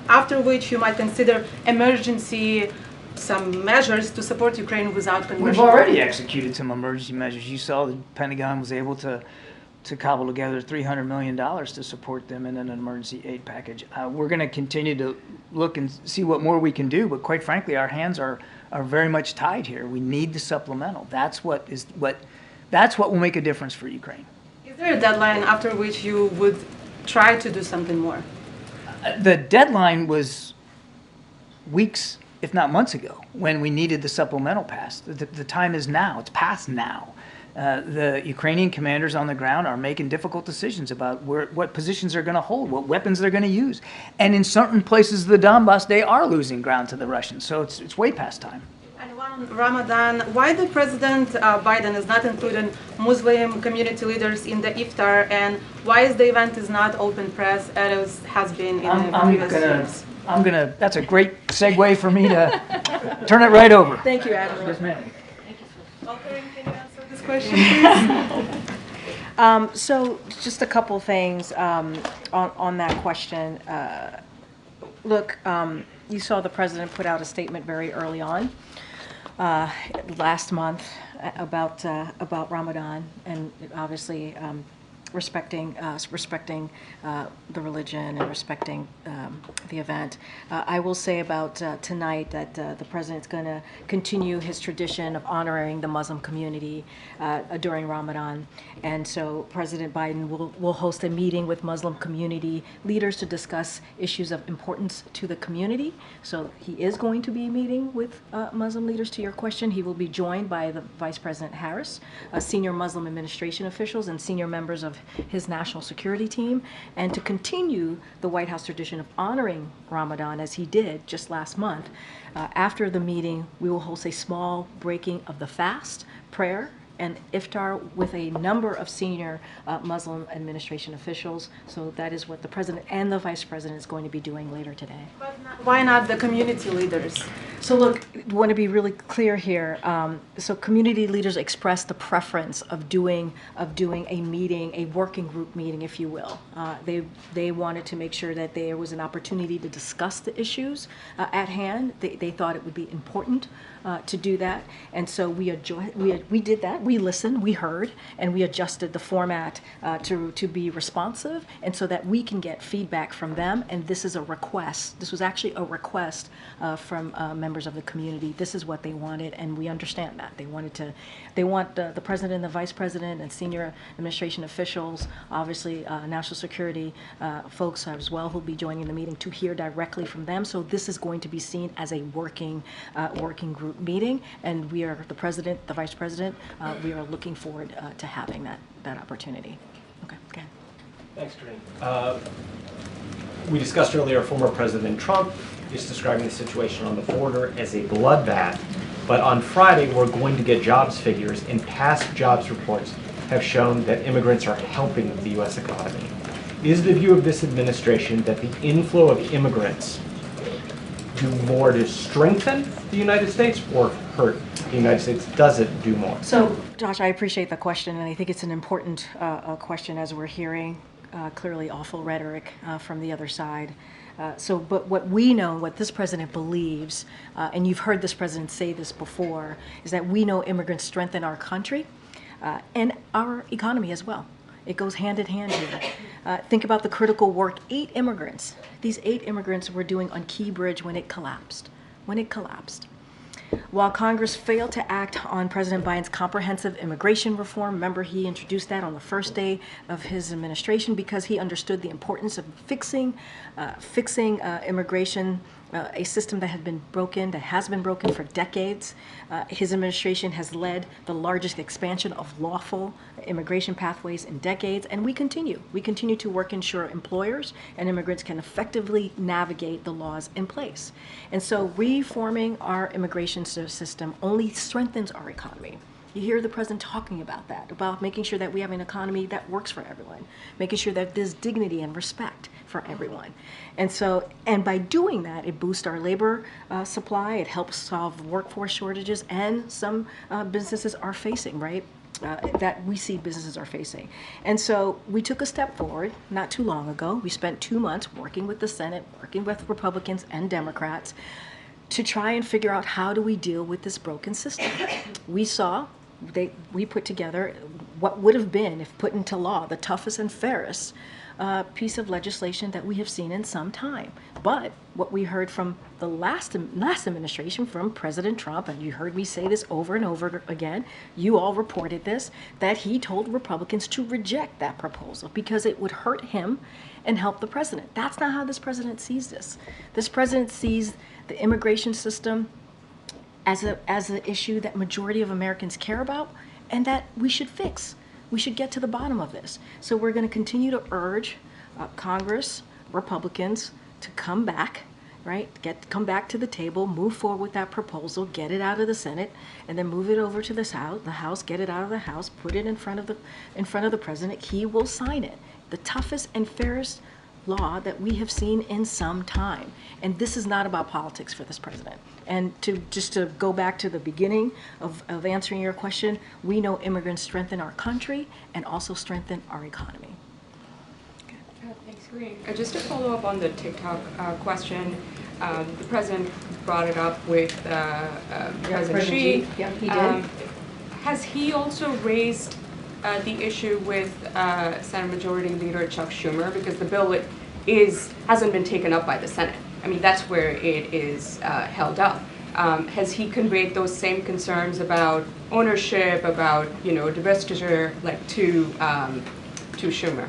after which you might consider emergency some measures to support Ukraine without conditions? We've already executed some emergency measures. You saw the Pentagon was able to cobble together $300 million to support them in an emergency aid package. We're going to continue to look and see what more we can do, but quite frankly, our hands are very much tied here. We need the supplemental. That's what will make a difference for Ukraine. Is Is there a deadline after which you would try to do something more? The deadline was weeks, if not months ago, when we needed the supplemental pass. The time is now. It's past now. The Ukrainian commanders on the ground are making difficult decisions about what positions they're going to hold, what weapons they're going to use. And in certain places of the Donbass, they are losing ground to the Russians. So it's way past time. And one Ramadan, why the President Biden is not including Muslim community leaders in the iftar, and why is the event is not open press as has been in the previous years? That's a great segue for me to turn it right over. Thank you, Admiral. Yes, ma'am. Can you answer this question, please? So just a couple things on that question. Look, you saw the President put out a statement very early on last month about Ramadan, and obviously respecting the religion and respecting the event. I will say about tonight that the President's going to continue his tradition of honoring the Muslim community during Ramadan. And so President Biden will host a meeting with Muslim community leaders to discuss issues of importance to the community. So he is going to be meeting with Muslim leaders. To your question, he will be joined by the Vice President Harris, senior Muslim administration officials, and senior members of his national security team, and to continue the White House tradition of honoring Ramadan as he did just last month. After the meeting, we will host a small breaking of the fast, prayer, and iftar with a number of senior Muslim administration officials. So that is what the President and the Vice President is going to be doing later today. Why not the community leaders? So look, I want to be really clear here. So community leaders expressed the preference of doing a meeting, a working group meeting, if you will. They wanted to make sure that there was an opportunity to discuss the issues at hand. They thought it would be important to do that, and so we did that. We listened, we heard, and we adjusted the format to be responsive, and so that we can get feedback from them. And this is a request. This was actually a request from members of the community. This is what they wanted, and we understand that. They want the President and the Vice President and senior administration officials, obviously national security folks as well, who'll be joining the meeting, to hear directly from them. So this is going to be seen as a working group meeting, and we are, the President, the Vice President, we are looking forward to having that opportunity. Okay, go ahead. Thanks, Karine. We discussed earlier, former President Trump is describing the situation on the border as a bloodbath, but on Friday we're going to get jobs figures, and past jobs reports have shown that immigrants are helping the U.S. economy. Is the view of this administration that the inflow of immigrants do more to strengthen the United States or hurt the United States? Does it do more? So, Josh, I appreciate the question, and I think it's an important question as we're hearing clearly awful rhetoric from the other side. But what we know, what this president believes, and you've heard this president say this before, is that we know immigrants strengthen our country and our economy as well. It goes hand in hand here. Think about the critical work these 8 immigrants were doing on Key Bridge when it collapsed. While Congress failed to act on President Biden's comprehensive immigration reform, remember he introduced that on the first day of his administration because he understood the importance of fixing immigration, a system that has been broken for decades. His administration has led the largest expansion of lawful immigration pathways in decades, and we continue to work to ensure employers and immigrants can effectively navigate the laws in place. And so reforming our immigration system only strengthens our economy. You hear the president talking about that, about making sure that we have an economy that works for everyone, making sure that there's dignity and respect for everyone. And by doing that, it boosts our labor supply, it helps solve workforce shortages, and some businesses are facing, right? That we see businesses are facing. And so we took a step forward not too long ago. We spent 2 months working with the Senate, working with Republicans and Democrats to try and figure out how do we deal with this broken system. We put together what would have been, if put into law, the toughest and fairest piece of legislation that we have seen in some time. But what we heard from the last administration, from President Trump, and you heard me say this over and over again, you all reported this, that he told Republicans to reject that proposal because it would hurt him and help the president. That's not how this president sees this. This president sees the immigration system as an issue that majority of Americans care about and that we should fix. We should get to the bottom of this. So we're going to continue to urge Congress, Republicans, to come back, right? Come back to the table, move forward with that proposal, get it out of the Senate, and then move it over to the House, get it out of the House, put it in front of the president. He will sign it. The toughest and fairest law that we have seen in some time. And this is not about politics for this president. And just to go back to the beginning of answering your question, we know immigrants strengthen our country and also strengthen our economy. Thanks, Karine. Just to follow up on the TikTok question, the president brought it up with President Xi. Yeah, he did. Has he also raised the issue with Senate Majority Leader Chuck Schumer, because the bill hasn't been taken up by the Senate? I mean, that's where it is held up. Has he conveyed those same concerns about ownership, about divestiture, like to Schumer?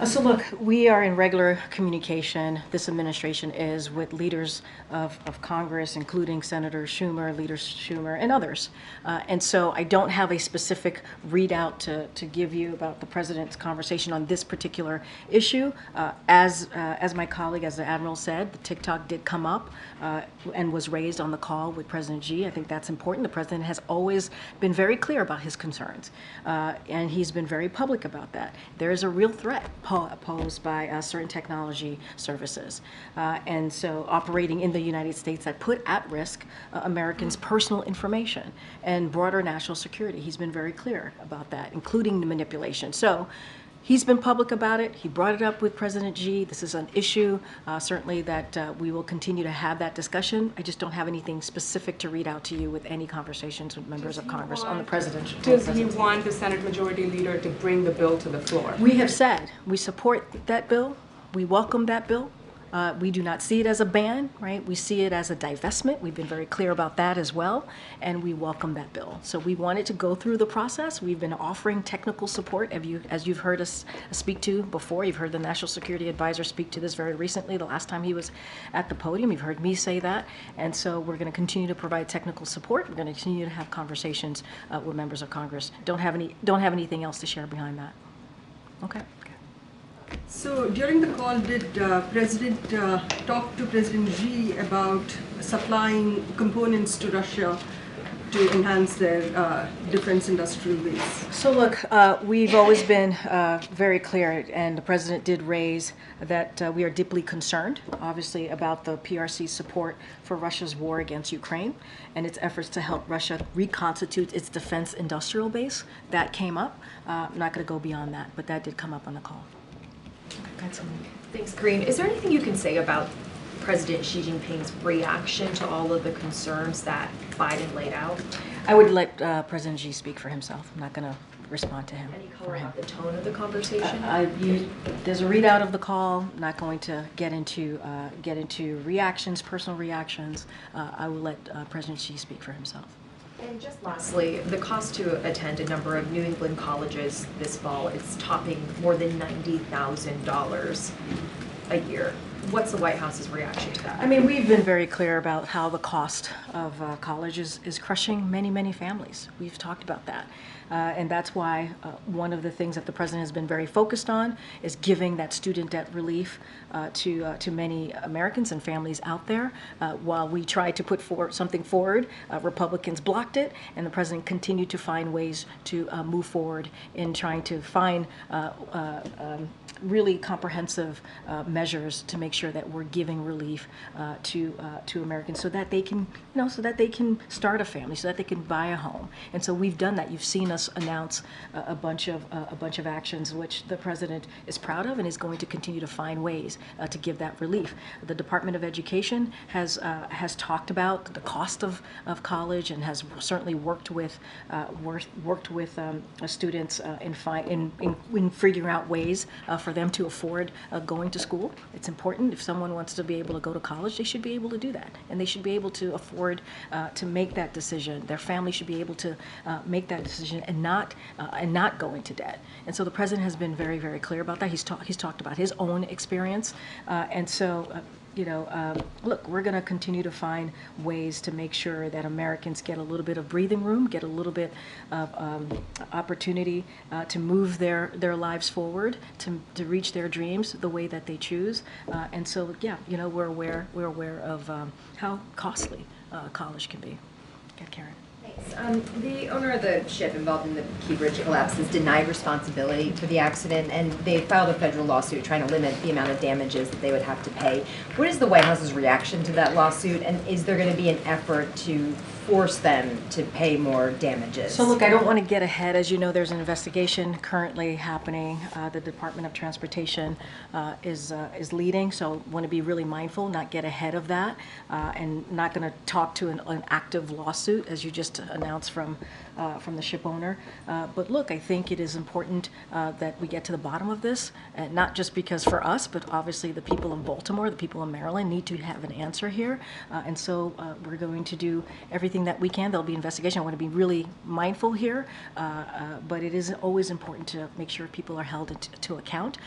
So look, we are in regular communication, this administration is, with leaders of Congress, including Senator Schumer, Leader Schumer, and others. And so I don't have a specific readout to give you about the president's conversation on this particular issue. As my colleague, as the Admiral said, the TikTok did come up and was raised on the call with President Xi. I think that's important. The president has always been very clear about his concerns, and he's been very public about that. There is a real threat posed by certain technology services, and so operating in the United States that put at risk Americans' personal information and broader national security. He's been very clear about that, including the manipulation. So he's been public about it. He brought it up with President Xi. This is an issue, certainly, that we will continue to have that discussion. I just don't have anything specific to read out to you with any conversations with members of Congress on the president. Does he want the Senate Majority Leader to bring the bill to the floor? We have said we support that bill. We welcome that bill. We do not see it as a ban, right? We see it as a divestment. We've been very clear about that as well, and we welcome that bill. So we want it to go through the process. We've been offering technical support, as you've heard us speak to before. You've heard the National Security Advisor speak to this very recently, the last time he was at the podium. You've heard me say that, and so we're going to continue to provide technical support. We're going to continue to have conversations with members of Congress. Don't have anything else to share behind that. Okay. So during the call, did President talk to President Xi about supplying components to Russia to enhance their defense industrial base? So look, we've always been very clear, and the president did raise that we are deeply concerned, obviously, about the PRC's support for Russia's war against Ukraine and its efforts to help Russia reconstitute its defense industrial base. That came up. I'm not going to go beyond that, but that did come up on the call. Thanks, Karine. Is there anything you can say about President Xi Jinping's reaction to all of the concerns that Biden laid out? I would let President Xi speak for himself. I'm not going to respond to him. Any color about the tone of the conversation? There's a readout of the call. I'm not going to get into reactions, personal reactions. I will let President Xi speak for himself. And just lastly, the cost to attend a number of New England colleges this fall is topping more than $90,000 a year. What's the White House's reaction to that? I mean, we've been very clear about how the cost of college is crushing many, many families. We've talked about that. And that's why one of the things that the president has been very focused on is giving that student debt relief to many Americans and families out there. While we tried to put something forward, Republicans blocked it, and the president continued to find ways to move forward in trying to find really comprehensive measures to make sure that we're giving relief to Americans so that they can, so that they can start a family, so that they can buy a home. And so we've done that. You've seen us announce a bunch of actions which the president is proud of and is going to continue to find ways to give that relief. The Department of Education has talked about the cost of college and has certainly worked with students in figuring out ways for for them to afford going to school. It's important. If someone wants to be able to go to college, they should be able to do that. And they should be able to afford to make that decision. Their family should be able to make that decision and not go into debt. And so the president has been very, very clear about that. He's talked about his own experience. Look, we're going to continue to find ways to make sure that Americans get a little bit of breathing room, get a little bit of opportunity to move their lives forward, to reach their dreams the way that they choose. We're aware of how costly college can be. Yeah, Karen. The owner of the ship involved in the Key Bridge collapse has denied responsibility for the accident, and they filed a federal lawsuit trying to limit the amount of damages that they would have to pay. What is the White House's reaction to that lawsuit, and is there going to be an effort to force them to pay more damages? So look, I don't want to get ahead. As you know, there's an investigation currently happening. The Department of Transportation is leading, so want to be really mindful, not get ahead of that, and not going to talk to an active lawsuit, as you just announced from the ship owner. But look, I think it is important that we get to the bottom of this, not just because for us, but obviously the people of Baltimore, the people of Maryland need to have an answer here. And so we're going to do everything that we can. There'll be investigation. I want to be really mindful here, but it is always important to make sure people are held to account.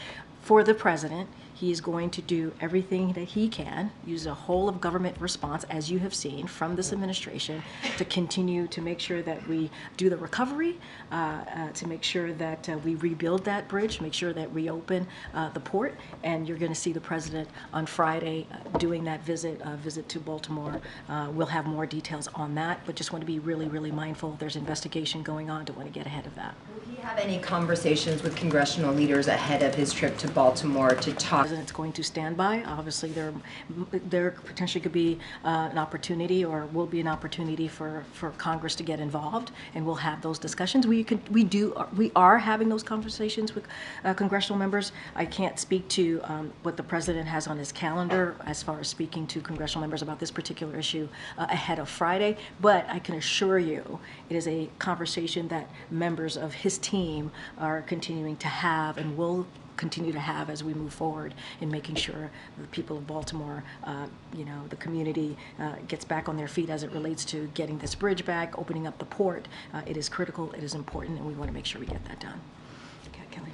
For the president, he is going to do everything that he can, use a whole of government response, as you have seen from this administration, to continue to make sure that we do the recovery, to make sure that we rebuild that bridge, make sure that we open the port. And you're going to see the president on Friday doing that visit to Baltimore. We'll have more details on that, but just want to be really, really mindful. There's investigation going on. Don't want to get ahead of that. Will he have any conversations with congressional leaders ahead of his trip to Baltimore to talk? The president's going to stand by. Obviously, there potentially could be an opportunity, or will be an opportunity for Congress to get involved, and we'll have those discussions. We are having those conversations with congressional members. I can't speak to what the president has on his calendar as far as speaking to congressional members about this particular issue ahead of Friday, but I can assure you it is a conversation that members of his team are continuing to have and will continue to have as we move forward in making sure the people of Baltimore, the community gets back on their feet as it relates to getting this bridge back, opening up the port. It is critical, it is important, and we want to make sure we get that done. Okay, Kelly.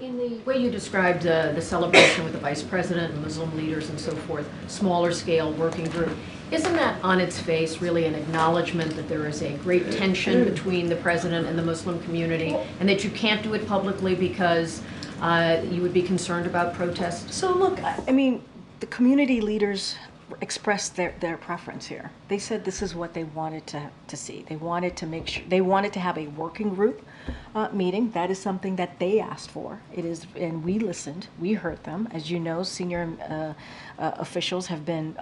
In the way you described the celebration with the vice president and Muslim leaders and so forth, smaller scale working group, isn't that on its face really an acknowledgement that there is a great tension between the president and the Muslim community, and that you can't do it publicly because you would be concerned about protests? So look, I mean, the community leaders expressed their preference here. They said this is what they wanted to see. They wanted to make sure, they wanted to have a working group meeting. That is something that they asked for. It is, and we listened, we heard them. As you know, senior officials have been,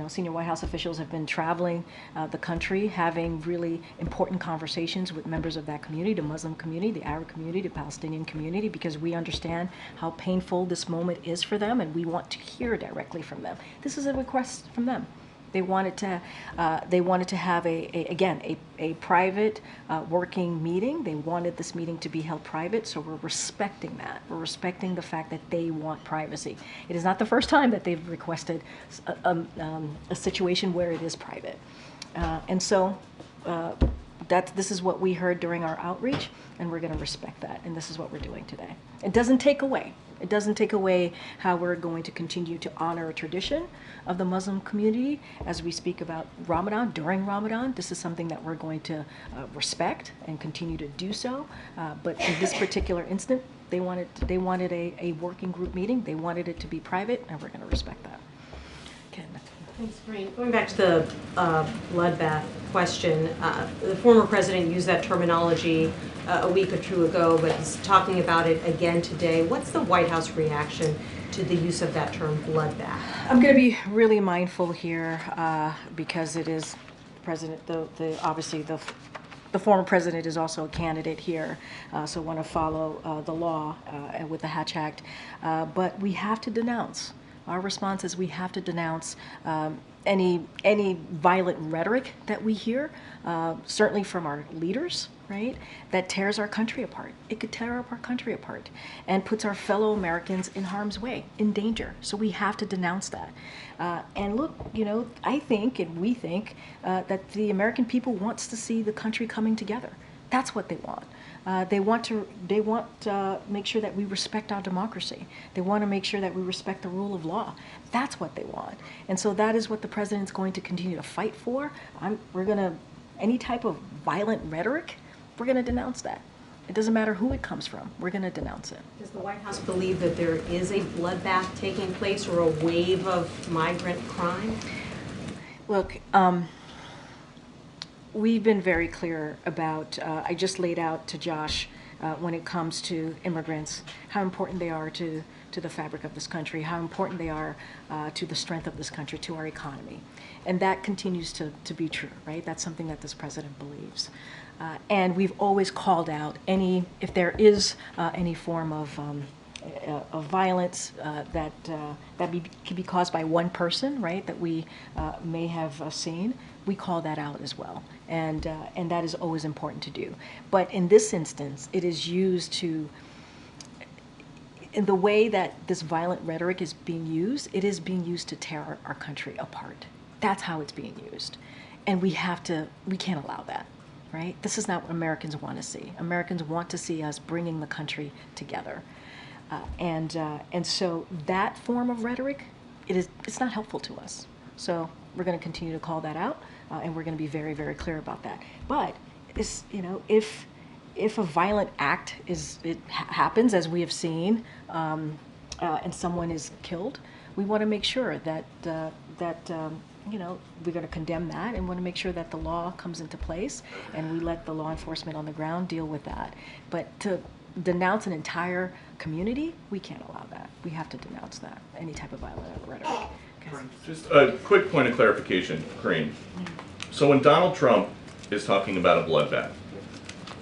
senior White House officials have been traveling the country, having really important conversations with members of that community, the Muslim community, the Arab community, the Palestinian community, because we understand how painful this moment is for them, and we want to hear directly from them. This is a request from them. They wanted to have a private working meeting. They wanted this meeting to be held private, so we're respecting that. We're respecting the fact that they want privacy. It is not the first time that they've requested a situation where it is private, this is what we heard during our outreach, and we're going to respect that, and this is what we're doing today. It doesn't take away how we're going to continue to honor a tradition of the Muslim community as we speak about Ramadan, during Ramadan. This is something that we're going to respect and continue to do so. But in this particular instant, they wanted a working group meeting. They wanted it to be private, and we're going to respect that. Ken. Thanks, Karine. Going back to the bloodbath question, the former president used that terminology a week or two ago, but he's talking about it again today. What's the White House reaction to the use of that term, bloodbath? I'm going to be really mindful here because it is president. Obviously the former president is also a candidate here, so want to follow the law with the Hatch Act. But we have to denounce. Our response is we have to denounce any violent rhetoric that we hear, certainly from our leaders, right, that tears our country apart. It could tear our country apart and puts our fellow Americans in harm's way, in danger. So we have to denounce that. And look, you know, I think, and we think, that the American people wants to see the country coming together. That's what they want. They want to make sure that we respect our democracy. They want to make sure that we respect the rule of law. That's what they want. And so that is what the president's going to continue to fight for. We're going to, any type of violent rhetoric, we're going to denounce that. It doesn't matter who it comes from. We're going to denounce it. Does the White House believe that there is a bloodbath taking place or a wave of migrant crime? Look, we've been very clear about, I just laid out to Josh, when it comes to immigrants, how important they are to the fabric of this country, how important they are to the strength of this country, to our economy. And that continues to be true, right? That's something that this president believes. And we've always called out if there is any form of violence that could be caused by one person, right, that we may have seen, we call that out as well. And that is always important to do. But in this instance, it is used to, in the way that this violent rhetoric is being used, it is being used to tear our country apart. That's how it's being used. And we can't allow that, right? This is not what Americans want to see. Americans want to see us bringing the country together. And so that form of rhetoric, it's not helpful to us. So we're going to continue to call that out, and we're going to be very, very clear about that. But it's, you know, if a violent act happens, as we have seen, and someone is killed, we want to make sure that you know, we're going to condemn that and want to make sure that the law comes into place and we let the law enforcement on the ground deal with that. But to denounce an entire community, we can't allow that. We have to denounce that, any type of violent rhetoric. Just a quick point of clarification, Karine. So when Donald Trump is talking about a bloodbath,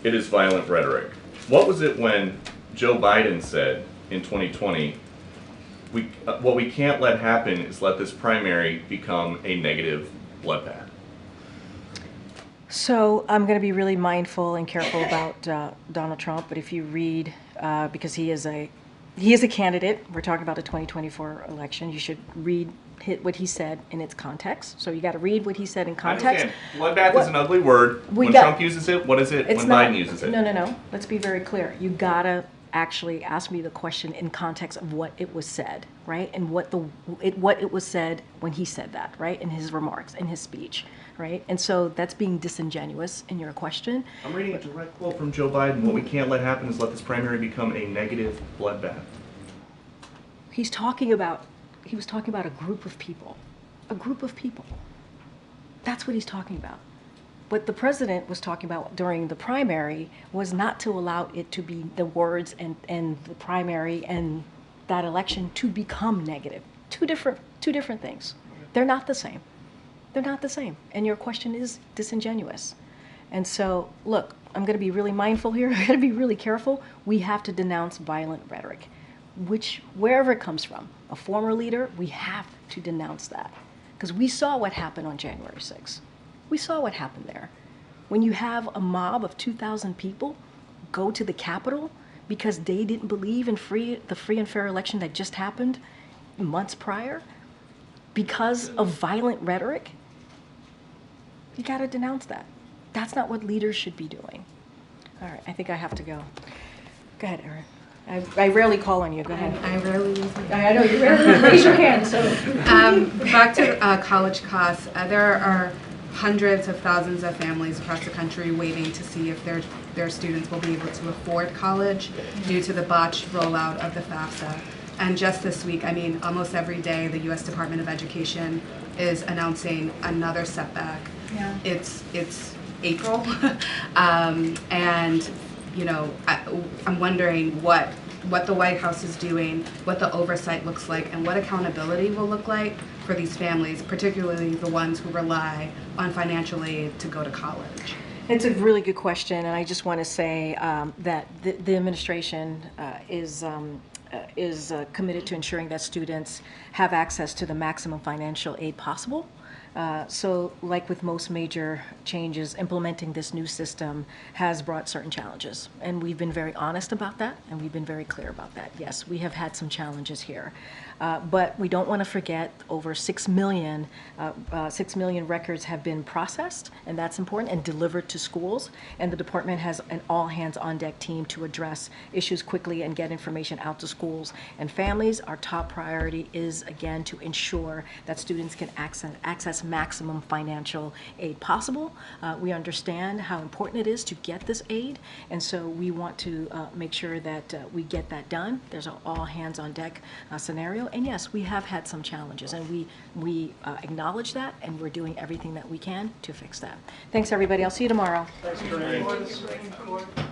it is violent rhetoric. What was it when Joe Biden said in 2020, what we can't let happen is let this primary become a negative bloodbath? So I'm going to be really mindful and careful about Donald Trump, but if you read, because he is a candidate, we're talking about the 2024 election, you should read what he said in its context. So you got to read what he said in context. Bloodbath is an ugly word. When Trump uses it, what is it when Biden uses it? No. Let's be very clear. You got to actually ask me the question in context of what it was said, right? And what it was said when he said that, right? In his remarks, in his speech, right? And so that's being disingenuous in your question. I'm reading a direct quote from Joe Biden. What we can't let happen is let this primary become a negative bloodbath. He was talking about a group of people. A group of people. That's what he's talking about. What the president was talking about during the primary was not to allow it to be the words and the primary and that election to become negative. Two different things. They're not the same. They're not the same. And your question is disingenuous. And so, look, I'm going to be really mindful here. I'm going to be really careful. We have to denounce violent rhetoric, wherever it comes from. A former leader, we have to denounce that. Because we saw what happened on January 6th. We saw what happened there. When you have a mob of 2,000 people go to the Capitol because they didn't believe in the free and fair election that just happened months prior, because of violent rhetoric, you got to denounce that. That's not what leaders should be doing. All right, I think I have to go. Go ahead, Erin. I rarely call on you. Go ahead. I rarely use my I know, you rarely raise your hand. So back to college costs. There are hundreds of thousands of families across the country waiting to see if their students will be able to afford college due to the botched rollout of the FAFSA. And just this week, I mean, almost every day, the U.S. Department of Education is announcing another setback. Yeah. It's April, and you know, I'm wondering what the White House is doing, what the oversight looks like, and what accountability will look like for these families, particularly the ones who rely on financial aid to go to college. It's a really good question, and I just want to say that the administration is committed to ensuring that students have access to the maximum financial aid possible. So like with most major changes, implementing this new system has brought certain challenges. And we've been very honest about that, and we've been very clear about that. Yes, we have had some challenges here. But we don't want to forget over 6 million records have been processed, and that's important, and delivered to schools. And the department has an all-hands-on-deck team to address issues quickly and get information out to schools and families. Our top priority is, again, to ensure that students can access maximum financial aid possible. We understand how important it is to get this aid, and so we want to make sure that we get that done. There's an all-hands-on-deck scenario. And yes, we have had some challenges, and we acknowledge that, and we're doing everything that we can to fix that. Thanks, everybody. I'll see you tomorrow. Thanks, Karine.